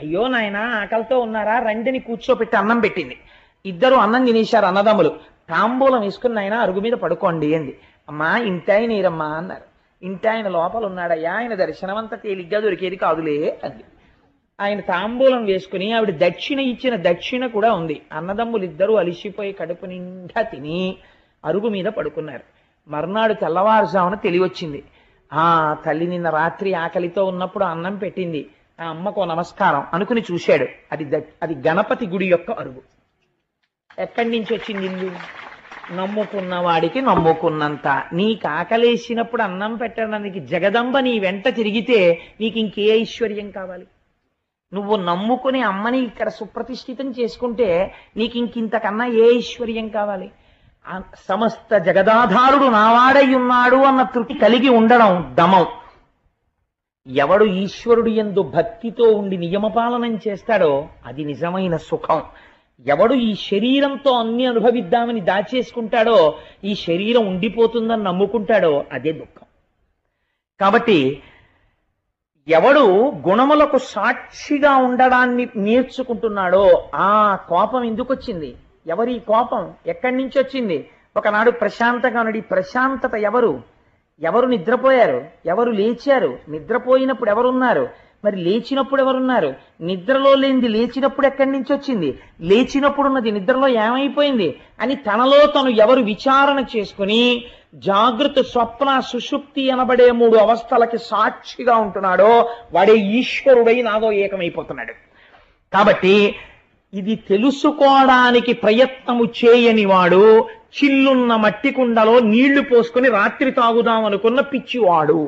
అయ్యో నాయన ఆకలితో ఉన్నారా, రండిని కూర్చోపెట్టి అన్నం పెట్టింది. ఇద్దరు అన్నం తినేశారు అన్నదమ్ములు. తాంబూలం వేసుకుని ఆయన అరుగు మీద పడుకోండి అంది. అమ్మా ఇంటాయన నీరమ్మా అన్నారు. ఇంటాయన లోపల ఉన్నాడయ్యా, ఆయన దర్శనం అంతా తేలిగ్గా దొరికేది కాదులే అంది. ఆయన తాంబూలం వేసుకుని ఆవిడ దక్షిణ ఇచ్చిన దక్షిణ కూడా ఉంది. అన్నదమ్ములు ఇద్దరూ అలిసిపోయి కడుపు నిండా తిని అరుగు మీద పడుకున్నారు. మర్నాడు తెల్లవారుజామున తెలివచ్చింది. తల్లి నిన్న రాత్రి ఆకలితో ఉన్నప్పుడు అన్నం పెట్టింది, ఆ అమ్మకు నమస్కారం అనుకుని చూశాడు. అది గణపతి గుడి యొక్క అరుగు. ఎక్కడి నుంచి వచ్చింది ఇల్లు? నమ్ముకున్న వాడికి నమ్ముకున్నంత. నీకు ఆకలేసినప్పుడు అన్నం పెట్టడానికి జగదంబ నీ వెంట తిరిగితే నీకు ఇంకే ఐశ్వర్యం కావాలి? నువ్వు నమ్ముకుని అమ్మని ఇక్కడ సుప్రతిష్ఠితం చేసుకుంటే నీకు ఇంకింతకన్నా ఏ ఐశ్వర్యం కావాలి? సమస్త జగదాధారుడు నావాడై ఉన్నాడు అన్న తృప్తి కలిగి ఉండడం దమం. ఎవడు ఈశ్వరుడు యందు భక్తితో ఉండి నియమపాలనం చేస్తాడో అది నిజమైన సుఖం. ఎవడు ఈ శరీరంతో అన్ని అనుభవిద్దామని దాచేసుకుంటాడో, ఈ శరీరం ఉండిపోతుందని నమ్ముకుంటాడో అదే దుఃఖం. కాబట్టి ఎవడు గుణములకు సాక్షిగా ఉండడాన్ని నేర్చుకుంటున్నాడో ఆ కోపం ఎందుకు వచ్చింది? ఎవరి కోపం ఎక్కడి నుంచి వచ్చింది? ఒకనాడు ప్రశాంతంగా ఉన్నాడు. ఈ ప్రశాంతత ఎవరు? ఎవరు నిద్రపోయారు? ఎవరు లేచారు? నిద్రపోయినప్పుడు ఎవరున్నారు? మరి లేచినప్పుడు ఎవరున్నారు? నిద్రలో లేనిది లేచినప్పుడు ఎక్కడి నుంచి వచ్చింది? లేచినప్పుడు ఉన్నది నిద్రలో ఏమైపోయింది అని తనలో తను ఎవరు విచారణ చేసుకుని జాగృత, స్వప్న, సుషుప్తి అనబడే 3 అవస్థలకి సాక్షిగా ఉంటున్నాడో వాడే ఈశ్వరుడై నాదో ఏకమైపోతున్నాడు. కాబట్టి ఇది తెలుసుకోవడానికి ప్రయత్నము చేయని వాడు చిల్లున్న మట్టి కుండలో నీళ్లు పోసుకుని రాత్రి తాగుదాం అనుకున్న పిచ్చివాడు.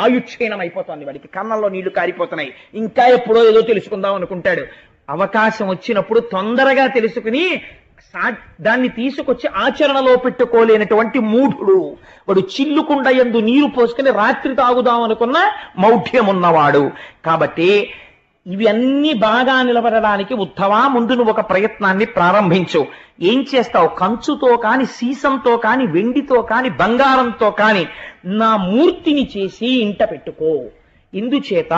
ఆయుక్షీణం అయిపోతుంది వాడికి, కన్నంలో నీళ్లు కారిపోతున్నాయి, ఇంకా ఎప్పుడో ఏదో తెలుసుకుందాం అనుకుంటాడు. అవకాశం వచ్చినప్పుడు తొందరగా తెలుసుకుని దాన్ని తీసుకొచ్చి ఆచరణలో పెట్టుకోలేనటువంటి మూఢుడు వాడు. చిల్లుకుండ యందు నీరు పోసుకుని రాత్రి తాగుదాం అనుకున్న మౌఢ్యమున్నవాడు. కాబట్టి ఇవి అన్ని బాగా నిలబడడానికి ఉత్తవా ముందు నువ్వు ఒక ప్రయత్నాన్ని ప్రారంభించు. ఏం చేస్తావు? కంచుతో కాని, సీసంతో కాని, వెండితో కాని, బంగారంతో కాని నా మూర్తిని చేసి ఇంట పెట్టుకో. ఇందుచేత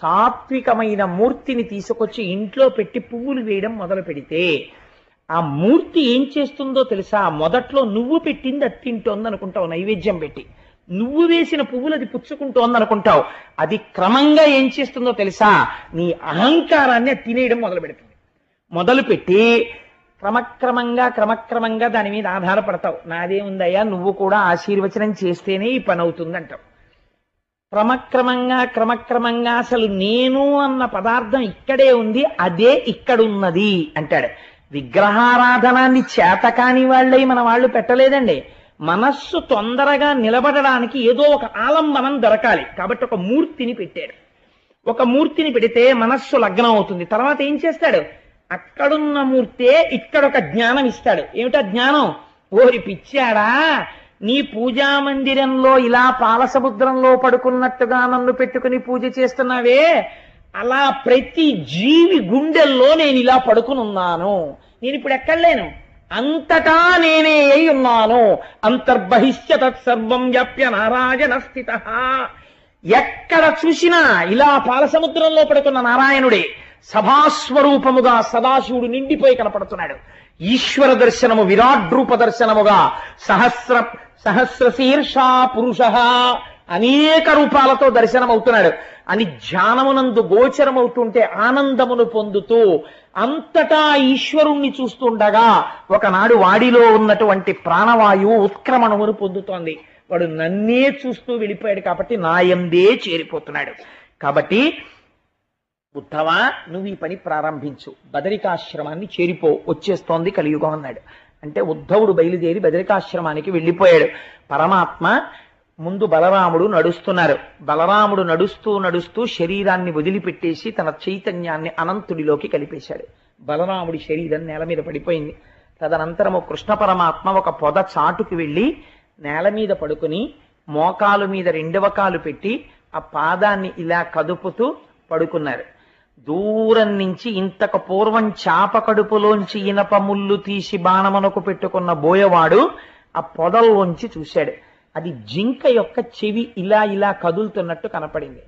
సాత్వికమైన మూర్తిని తీసుకొచ్చి ఇంట్లో పెట్టి పువ్వులు వేయడం మొదలు పెడితే ఆ మూర్తి ఏం చేస్తుందో తెలుసా? మొదట్లో నువ్వు పెట్టింది అది తింటోంది అనుకుంటావు, నైవేద్యం పెట్టి నువ్వు వేసిన పువ్వులు అది పుచ్చుకుంటోంది అనుకుంటావు. అది క్రమంగా ఏం చేస్తుందో తెలుసా? నీ అహంకారాన్ని అది తినేయడం మొదలు పెడుతుంది. మొదలుపెట్టి క్రమక్రమంగా దాని మీద ఆధారపడతావు. నాదేముందయ్యా, నువ్వు కూడా ఆశీర్వచనం చేస్తేనే ఈ పని అవుతుంది అంటావు. క్రమక్రమంగా అసలు నేను అన్న పదార్థం ఇక్కడే ఉంది, అదే ఇక్కడున్నది అంటాడు. విగ్రహారాధనాన్ని చేతకాని వాళ్ళై మన వాళ్ళు పెట్టలేదండి. మనస్సు తొందరగా నిలబడడానికి ఏదో ఒక ఆలంబనం దొరకాలి కాబట్టి ఒక మూర్తిని పెట్టాడు. ఒక మూర్తిని పెడితే మనస్సు లగ్నం అవుతుంది. తర్వాత ఏం చేస్తాడు? అక్కడున్న మూర్తే ఇక్కడ ఒక జ్ఞానం ఇస్తాడు. ఏమిటా జ్ఞానం? ఓరి పిచ్చాడా, నీ పూజా మందిరంలో ఇలా పాలసముద్రంలో పడుకున్నట్టుగా నన్ను పెట్టుకుని పూజ చేస్తున్నావే, అలా ప్రతి జీవి గుండెల్లో నేను ఇలా పడుకునున్నాను. నేను ఇప్పుడు ఎక్కడ లేను, అంతటా నేనే అయి ఉన్నాను. అంతర్బహిష్య తత్సర్వం వ్యాప్య నారాయణ స్థిత. ఎక్కడ చూసినా ఇలా పాలసముద్రంలో పడుకున్న నారాయణుడే సభాస్వరూపముగా సదాశివుడు నిండిపోయి కనపడుతున్నాడు. ఈశ్వర దర్శనము విరాట్ రూప దర్శనముగా సహస్రశీర్షా పురుష అనేక రూపాలతో దర్శనమవుతున్నాడు అని ధ్యానమునందు గోచరమవుతుంటే ఆనందమును పొందుతూ అంతటా ఈశ్వరుణ్ణి చూస్తుండగా ఒకనాడు వాడిలో ఉన్నటువంటి ప్రాణవాయువు ఉత్క్రమణమును పొందుతోంది. వాడు నన్నే చూస్తూ వెళ్ళిపోయాడు కాబట్టి నాయందే చేరిపోతున్నాడు. కాబట్టి ఉద్ధవా, నువ్వు ఈ పని ప్రారంభించు, బదరికాశ్రమాన్ని చేరిపో, వచ్చేస్తోంది కలియుగం అన్నాడు. అంటే ఉద్ధవుడు బయలుదేరి బదరికాశ్రమానికి వెళ్ళిపోయాడు. పరమాత్మ ముందు బలరాముడు నడుస్తున్నారు. బలరాముడు నడుస్తూ శరీరాన్ని వదిలిపెట్టేసి తన చైతన్యాన్ని అనంతుడిలోకి కలిపేశాడు. బలరాముడి శరీరం నేల మీద పడిపోయింది. తదనంతరము కృష్ణ పరమాత్మ ఒక పొద చాటుకు వెళ్ళి నేల మీద పడుకుని మోకాలు మీద 2వ కాలు పెట్టి ఆ పాదాన్ని ఇలా కదుపుతూ పడుకున్నారు. దూరం నుంచి ఇంతకు పూర్వం చాప కడుపులోంచి ఇనప ముళ్ళు తీసి బాణమునకు పెట్టుకున్న బోయవాడు ఆ పొదల్లోంచి చూశాడు. అది జింక యొక్క చెవి ఇలా కదులుతున్నట్టు కనపడింది.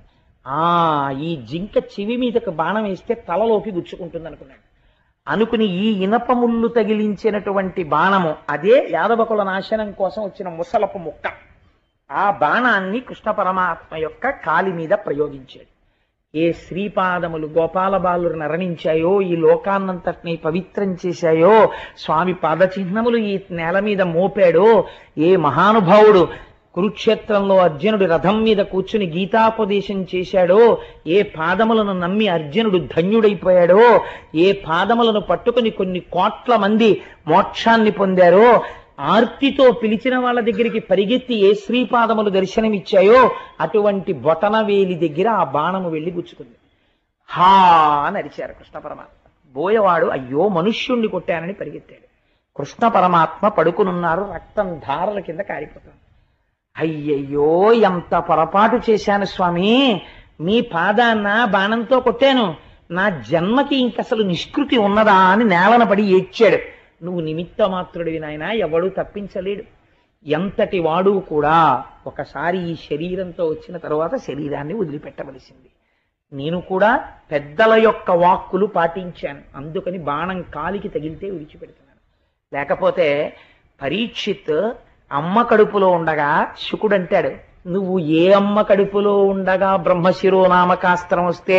ఈ జింక చెవి మీదకు బాణం వేస్తే తలలోకి గుచ్చుకుంటుంది అనుకున్నాడు. అనుకుని ఈ ఇనప ముళ్ళు తగిలించినటువంటి బాణము అదే యాదవకుల నాశనం కోసం వచ్చిన ముసలపు ముక్క. ఆ బాణాన్ని కృష్ణ పరమాత్మ యొక్క కాలి మీద ప్రయోగించాడు. ఏ శ్రీపాదములు గోపాల బాలురు నరణించాయో, ఈ లోకాన్నంతటిని పవిత్రం చేశాయో, స్వామి పాదచిహ్నములు ఈ నేల మీద మోపాడో, ఏ మహానుభావుడు కురుక్షేత్రంలో అర్జునుడు రథం మీద కూర్చుని గీతాపదేశం చేశాడో, ఏ పాదములను నమ్మి అర్జునుడు ధన్యుడైపోయాడో, ఏ పాదములను పట్టుకుని కొన్ని కోట్ల మంది మోక్షాన్ని పొందారో, ఆర్తితో పిలిచిన వాళ్ళ దగ్గరికి పరిగెత్తి ఏ శ్రీపాదములు దర్శనమిచ్చాయో అటువంటి బొటనవేలి దగ్గర ఆ బాణము వెళ్ళి గుచ్చుకుంది. హా అని అరిచారు కృష్ణ పరమాత్మ. బోయవాడు అయ్యో మనుష్యుణ్ణి కొట్టానని పరిగెత్తాడు. కృష్ణ పరమాత్మ పడుకునున్నారు, రక్తం ధారల కింద కారిపోతుంది. అయ్యయ్యో ఎంత పొరపాటు చేశాను స్వామి, మీ పాదాన్న బాణంతో కొట్టాను, నా జన్మకి ఇంకసలు నిష్కృతి ఉన్నదా అని నేలన పడి ఏడ్చాడు. నువ్వు నిమిత్త మాత్రుడివి నాయన, ఎవడూ తప్పించలేడు. ఎంతటి వాడు కూడా ఒకసారి ఈ శరీరంతో వచ్చిన తరువాత శరీరాన్ని వదిలిపెట్టవలసింది. నేను కూడా పెద్దల యొక్క వాక్కులు పాటించాను, అందుకని బాణం కాలికి తగిలితే విడిచిపెడుతున్నాను. లేకపోతే పరీక్షిత్ అమ్మ కడుపులో ఉండగా శుకుడు అంటాడు, నువ్వు ఏ అమ్మ కడుపులో ఉండగా బ్రహ్మశిరోనామకాస్త్రం వస్తే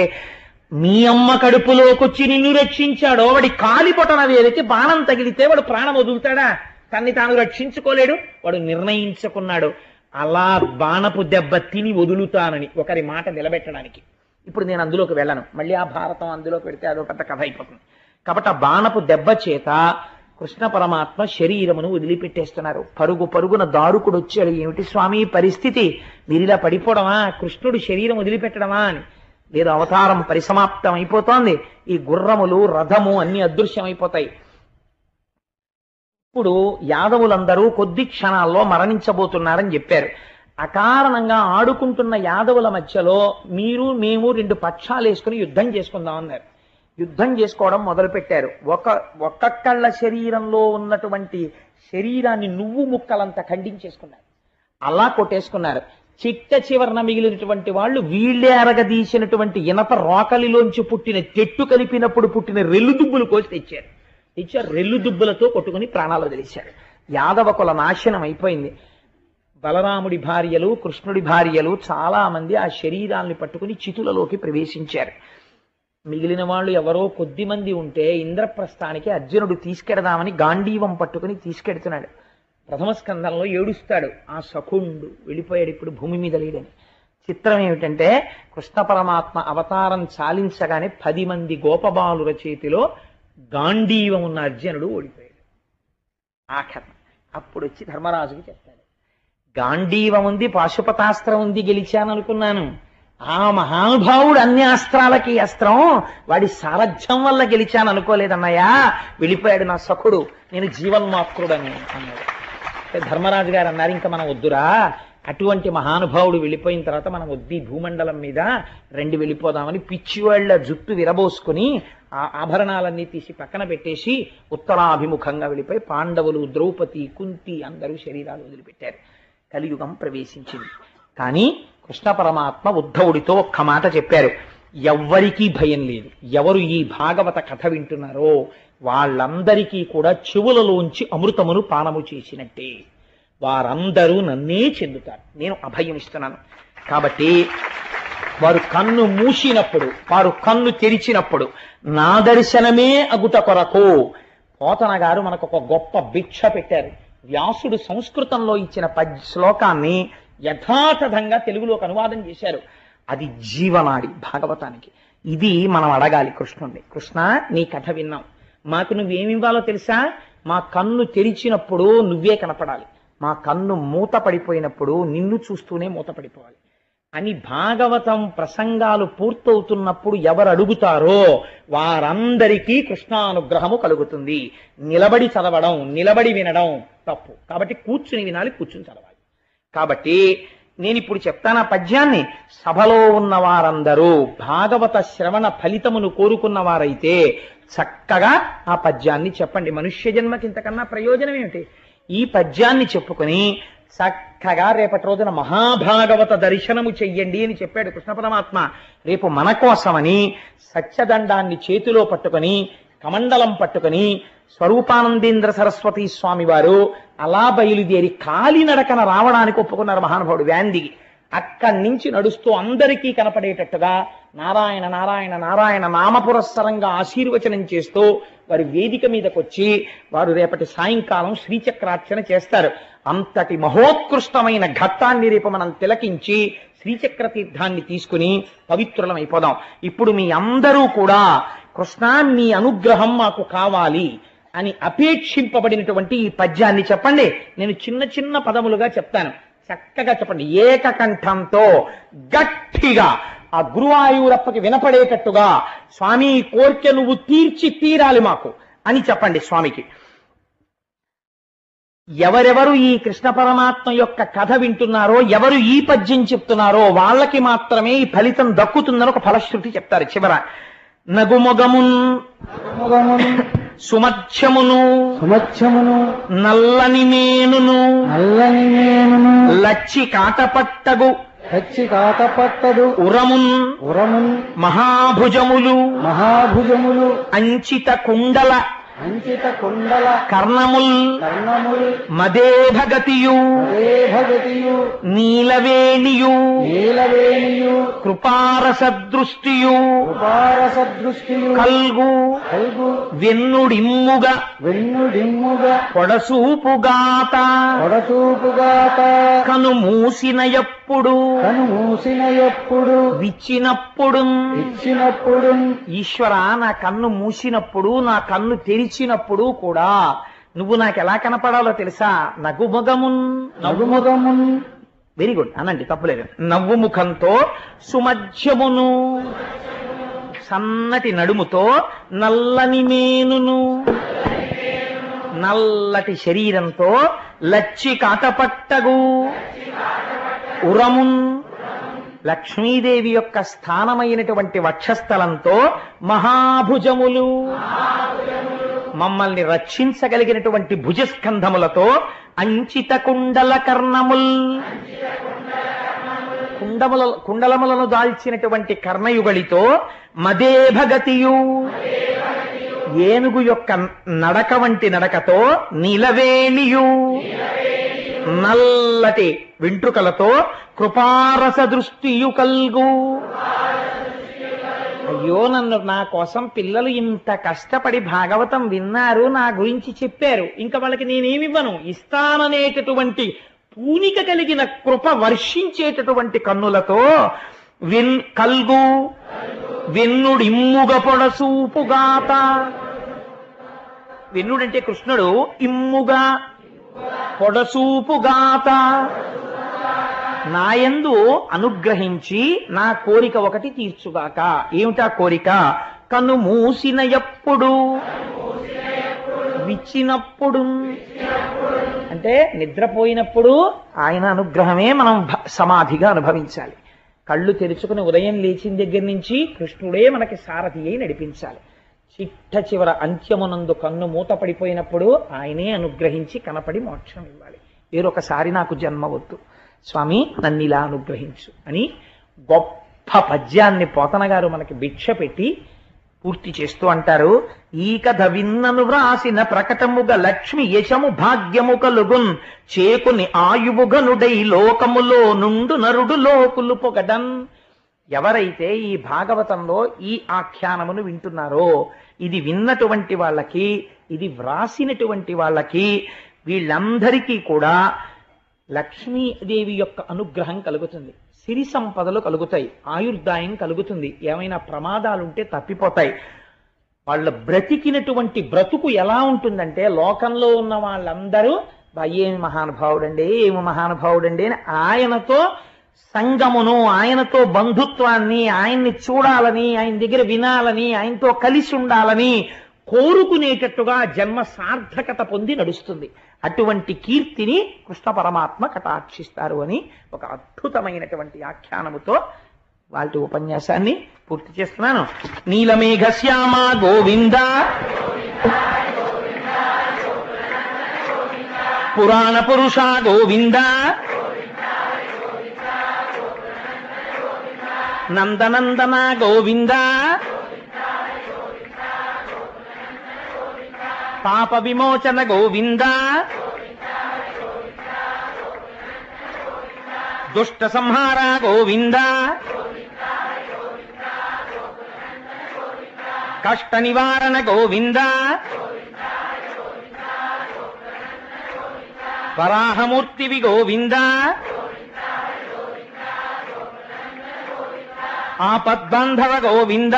మీ అమ్మ కడుపులోకొచ్చి నిన్ను రక్షించాడో వాడి కాలి పొటన వేలికి బాణం తగిలితే వాడు ప్రాణం వదులుతాడా? తన్ని తాను రక్షించుకోలేడు. వాడు నిర్ణయించుకున్నాడు అలా బాణపు దెబ్బ తిని వదులుతానని, ఒకరి మాట నిలబెట్టడానికి. ఇప్పుడు నేను అందులోకి వెళ్ళను, మళ్ళీ ఆ భారతం అందులోకి పెడితే అదో పెద్ద కథ అయిపోతుంది. కాబట్టి ఆ బాణపు దెబ్బ చేత కృష్ణ పరమాత్మ శరీరమును వదిలిపెట్టేస్తున్నారు. పరుగు పరుగున దారుకుడు వచ్చాడు, ఏమిటి స్వామి పరిస్థితి, మీరిలా పడిపోవడమా, కృష్ణుడు శరీరం వదిలిపెట్టడమా అని. లేదు, అవతారం పరిసమాప్తం అయిపోతోంది, ఈ గుర్రములు రథము అన్ని అదృశ్యమైపోతాయి. ఇప్పుడు యాదవులందరూ కొద్ది క్షణాల్లో మరణించబోతున్నారని చెప్పారు. అకారణంగా ఆడుకుంటున్న యాదవుల మధ్యలో మీరు మేము రెండు పక్షాలు వేసుకుని యుద్ధం చేసుకుందామన్నారు. యుద్ధం చేసుకోవడం మొదలుపెట్టారు. ఒక్కొక్కళ్ళ శరీరంలో ఉన్నటువంటి శరీరాన్ని నువ్వు ముక్కలంతా ఖండించేసుకున్నారు, అలా కొట్టేసుకున్నారు. చిట్ట చివరన మిగిలినటువంటి వాళ్ళు వీళ్లే అరగదీసినటువంటి ఇనప రోకలిలోంచి పుట్టిన చెట్టు కలిపినప్పుడు పుట్టిన రెల్లు దుబ్బులు కోసి తెచ్చారు. రెల్లు దుబ్బులతో కొట్టుకుని ప్రాణాలు వదిలేశారు. యాదవ కుల నాశనం అయిపోయింది. బలరాముడి భార్యలు కృష్ణుడి భార్యలు చాలా మంది ఆ శరీరాల్ని పట్టుకుని చితులలోకి ప్రవేశించారు. మిగిలిన వాళ్ళు ఎవరో కొద్ది మంది ఉంటే ఇంద్రప్రస్థానికి అర్జునుడు తీసుకెడదామని గాంధీవం పట్టుకుని తీసుకెడుతున్నాడు. ప్రథమ స్కంధంలో ఏడుస్తాడు, ఆ సఖుండు వెళ్ళిపోయాడు, ఇప్పుడు భూమి మీద లేడని. చిత్రం ఏమిటంటే కృష్ణ పరమాత్మ అవతారం చాలించగానే 10 మంది గోపబాలుల చేతిలో గాంధీవం ఉన్న అర్జునుడు ఓడిపోయాడు. ఆఖరణ అప్పుడు వచ్చి ధర్మరాజుకి చెప్తాడు, గాంధీవం ఉంది, పాశుపతాస్త్రం ఉంది, గెలిచాననుకున్నాను. ఆ మహానుభావుడు అన్ని అస్త్రాలకి అస్త్రం, వాడి సారథ్యం వల్ల గెలిచాను అనుకోలేదన్నయ్యా, వెళ్ళిపోయాడు నా సఖుడు, నేను జీవన్మాత్రుడని అన్నాడు. ధర్మరాజు గారు అన్నారు, ఇంకా మనం వద్దురా, అటువంటి మహానుభావుడు వెళ్ళిపోయిన తర్వాత మనం వద్ది భూమండలం మీద రెండు వెళ్ళిపోదామని పిచ్చివాళ్ల జుట్టు విరబోసుకుని ఆ ఆభరణాలన్నీ తీసి పక్కన పెట్టేసి ఉత్తరాభిముఖంగా వెళ్ళిపోయి పాండవులు, ద్రౌపది, కుంతి అందరూ శరీరాలు వదిలిపెట్టారు. కలియుగం ప్రవేశించింది. కానీ కృష్ణ పరమాత్మ ఉద్ధవుడితో ఒక్క మాట చెప్పారు, ఎవ్వరికీ భయం లేదు. ఎవరు ఈ భాగవత కథ వింటున్నారో వాళ్ళందరికీ కూడా చెవులలోంచి అమృతమును పానము చేసినట్టే, వారందరూ నన్నే చెందుతారు, నేను అభయం ఇస్తున్నాను. కాబట్టి వారు కన్ను మూసినప్పుడు, వారు కన్ను తెరిచినప్పుడు నా దర్శనమే అగుట కొరకు పోతన గారు మనకు ఒక గొప్ప భిక్ష పెట్టారు. వ్యాసుడు సంస్కృతంలో ఇచ్చిన శ్లోకాన్ని యథాతథంగా తెలుగులోకి అనువాదం చేశారు. అది జీవనాడి భాగవతానికి. ఇది మనం అడగాలి కృష్ణుణ్ణి, కృష్ణ నీ కథ విన్నాం, మాకు నువ్వేమివ్వాలో తెలుసా? మా కన్ను తెరిచినప్పుడు నువ్వే కనపడాలి, మా కన్ను మూత పడిపోయినప్పుడు నిన్ను చూస్తూనే మూత పడిపోవాలి అని. భాగవతం ప్రసంగాలు పూర్తవుతున్నప్పుడు ఎవరు అడుగుతారో వారందరికీ కృష్ణానుగ్రహము కలుగుతుంది. నిలబడి చదవడం, నిలబడి వినడం తప్పు. కాబట్టి కూర్చుని వినాలి, కూర్చుని చదవాలి. కాబట్టి నేను ఇప్పుడు చెప్తాను ఆ పద్యాన్ని. సభలో ఉన్న వారందరూ భాగవత శ్రవణ ఫలితమును కోరుకున్న వారైతే చక్కగా ఆ పద్యాన్ని చెప్పండి. మనుష్య జన్మకి ఇంతకన్నా ప్రయోజనం ఏమిటి? ఈ పద్యాన్ని చెప్పుకొని చక్కగా రేపటి రోజున మహాభాగవత దర్శనము చెయ్యండి అని చెప్పాడు కృష్ణ పరమాత్మ. రేపు మన కోసమని సత్యదండాన్ని చేతిలో పట్టుకొని, కమండలం పట్టుకొని స్వరూపానందేంద్ర సరస్వతి స్వామి వారు అలా బయలుదేరి కాలినడకన రావడానికి ఒప్పుకున్నారు మహానుభావుడు వ్యాందిగి. అక్కడి నుంచి నడుస్తూ అందరికీ కనపడేటట్టుగా నారాయణ నారాయణ నారాయణ నామపురస్సరంగా ఆశీర్వచనం చేస్తూ వారి వేదిక మీదకొచ్చి వారు రేపటి సాయంకాలం శ్రీచక్రార్చన చేస్తారు. అంతటి మహోత్కృష్టమైన ఘట్టాన్ని రేపు మనం తిలకించి శ్రీచక్ర తీర్థాన్ని తీసుకుని పవిత్రులం అయిపోదాం. ఇప్పుడు మీ అందరూ కూడా కృష్ణ మీ అనుగ్రహం మాకు కావాలి అని అపేక్షింపబడినటువంటి ఈ పద్యాన్ని చెప్పండి. నేను చిన్న చిన్న పదములుగా చెప్తాను, చక్కగా చెప్పండి. ఏకకంఠంతో గట్టిగా ఆ గురువాయూరప్పకి వినపడేటట్టుగా స్వామి కోరిక నువ్వు తీరాలి మాకు అని చెప్పండి స్వామికి. ఎవరెవరు ఈ కృష్ణ పరమాత్మ యొక్క కథ వింటున్నారో, ఎవరు ఈ పద్యం చెప్తున్నారో వాళ్ళకి మాత్రమే ఈ ఫలితం దక్కుతుందని ఒక ఫలశ్రుతి చెప్తారు చివర. నగుమొగమున్ సుమధ్యమును సుమధ్యమును నల్లని మేనును నల్లని మేనును లచ్చి కాటపట్టగు హచ్చి కాటపట్టదు ఉరమున్ ఉరమున్ మహాభుజములు మహాభుజములు అంచిత కుండల అంచిత కుండల కర్ణముల్ కర్ణములు మదేభగతియు దేభగతియు నీలవేణియు నీలవేణియు కృపారసదృష్టియు ఉపారసదృష్టియు కల్గు కల్గు వెన్నుడిమ్ముగ వెన్నుడిమ్ముగా పొడసూపుగాత పొడచూపుగాత కను మూసిన ఎప్పుడు కను మూసిన ఎప్పుడు విచ్చినప్పుడు ఇచ్చినప్పుడు ఈశ్వర నా కన్ను మూసినప్పుడు నా కన్ను తెరిచినప్పుడు కూడా నువ్వు నాకు ఎలా కనపడాలో తెలుసా? నగుముఖమున్ నగుముఖమున్ వెరీ గుడ్ అనండి, తప్పులేదు. నవ్వు ముఖంతో సుమధ్యమును సన్నటి నడుముతో నల్లని మేనును నల్లటి శరీరంతో లచ్చి కాటపట్టగు ఉరమున్ లక్ష్మీదేవి యొక్క స్థానమైనటువంటి వక్షస్థలంతో మహాభుజములు మమ్మల్ని రక్షించగలిగినటువంటి భుజస్కంధములతో అంచిత కుండల కర్ణముల్ కుండలములను దాల్చినటువంటి కర్ణయుగళితో మదేభగతియు ఏనుగు యొక్క నడక వంటి నడకతో నీలవేణియు నల్లటి వెంట్రుకలతో కృపారస దృష్టియు కల్గు. అయ్యో, నన్ను నా కోసం పిల్లలు ఇంత కష్టపడి భాగవతం విన్నారు, నా గురించి చెప్పారు, ఇంకా వాళ్ళకి నేనేమివ్వను, ఇస్తాననేటటువంటి పూనిక కలిగిన కృప వర్షించేటటువంటి కన్నులతో కల్గు వెన్నుడిమ్ముగ పొడసూపుగాత. వెన్నుడంటే కృష్ణుడు, ఇమ్ముగా పొడసూపుగాత నాయందు అనుగ్రహించి నా కోరిక ఒకటి తీర్చుగాక. ఏమిటా కోరిక? కన్ను మూసిన ఎప్పుడు విచ్చినప్పుడు, అంటే నిద్రపోయినప్పుడు ఆయన అనుగ్రహమే మనం సమాధిగా అనుభవించాలి. కళ్ళు తెరుచుకుని ఉదయం లేచిన దగ్గర నుంచి కృష్ణుడే మనకి సారథి అయి నడిపించాలి. చిట్ట చివర అంత్యమునందు కన్ను మూత పడిపోయినప్పుడు ఆయనే అనుగ్రహించి కనపడి మోక్షం ఇవ్వాలి. వేరొకసారి నాకు జన్మ వద్దు స్వామి, నన్ను ఇలా అనుగ్రహించు అని గొప్ప పద్యాన్ని పోతన గారు మనకి భిక్ష పెట్టి పూర్తి చేస్తూ అంటారు. ఈ కథ విన్నను వ్రాసిన ప్రకటముగ లక్ష్మి యశము భాగ్యము కలుగున్ చేకుని ఆయువుగనుడై లోకములో నుండు నరుడు లోకులు పొగడన్. ఎవరైతే ఈ భాగవతంలో ఈ ఆఖ్యానమును వింటున్నారో, ఇది విన్నటువంటి వాళ్ళకి, ఇది వ్రాసినటువంటి వాళ్ళకి, వీళ్ళందరికీ కూడా లక్ష్మీదేవి యొక్క అనుగ్రహం కలుగుతుంది, సిరి సంపదలు కలుగుతాయి, ఆయుర్దాయం కలుగుతుంది, ఏమైనా ప్రమాదాలుంటే తప్పిపోతాయి. వాళ్ళ బ్రతికినటువంటి బ్రతుకు ఎలా ఉంటుందంటే, లోకంలో ఉన్న వాళ్ళందరూ ఏమి మహానుభావుడండి, ఏమి మహానుభావుడండి అని ఆయనతో సంగమును, ఆయనతో బంధుత్వాన్ని, ఆయన్ని చూడాలని, ఆయన దగ్గర వినాలని, ఆయనతో కలిసి ఉండాలని కోరుకునేటట్టుగా జన్మ సార్థకత పొంది నడుస్తుంది. అటువంటి కీర్తిని కృష్ణ పరమాత్మ కటాక్షిస్తారు అని ఒక అద్భుతమైనటువంటి ఆఖ్యానముతో వాళ్ళ ఉపన్యాసాన్ని పూర్తి చేస్తున్నాను. నీలమేఘ శ్యామ గోవింద, పురాణ పురుష గోవింద, నందనందన గోవింద, పాప విమోచన గోవింద, దుష్ట సంహార గోవింద, కష్ట నివారణ గోవింద, వరాహమూర్తివి గోవింద, ఆపద్బాంధవ గోవింద,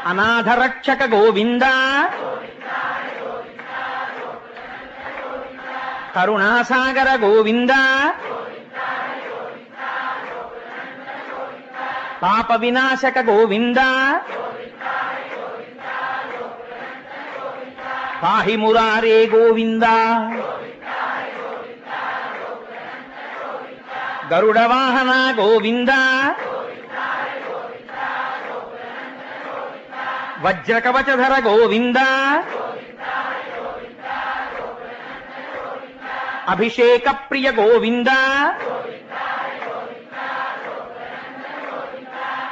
అనాథరక్షక గోవింద, కరుణాసాగర గోవింద, పాప వినాశక గోవింద, పాహి మురారే గోవింద, గరుడ వాహన గోవింద, వజ్రకవచధర గోవింద అభిషేక ప్రియ గోవింద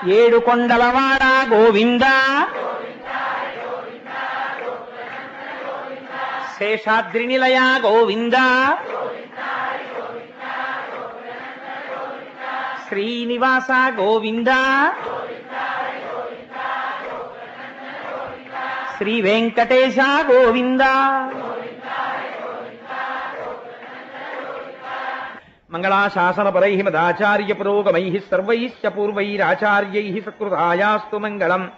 ఏడు కొండలవాడ గోవింద శేషాద్రి నిలయ గోవింద శ్రీనివాస గోవింద శ్రీ వెంకటేశ గోవింద మంగళాశాసనపరై మదాచార్య పురోగమై సర్వైశ్చ పూర్వైరాచార్యై సకృతాయాస్తు మంగళం.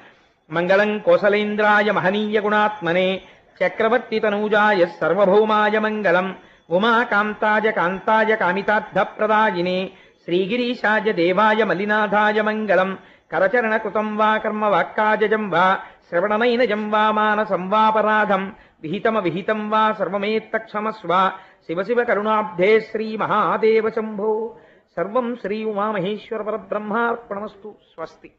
మంగళం కోసలేంద్రాయ మహనీయ గుణాత్మనే చక్రవర్తి తనూజాయ సర్వభౌమాయ మంగళం. ఉమాకాంతాయ కాంతాయ కామితార్థప్రదాయినే శ్రీగిరీశాయ దేవాయ మలినాథాయ మంగళం. కరచరణకృతం వా కర్మ వాక్కాజం వా శ్రవణనైనజం వా మానసం వాపరాధం విహితం వా సర్వమేత్తక్షమస్వ. శివ శివ కరుణాబ్ధే శ్రీ మహాదేవ శంభో. సర్వం శ్రీ ఉమామహేశ్వర పరబ్రహ్మార్పణమస్తు. స్వస్తి.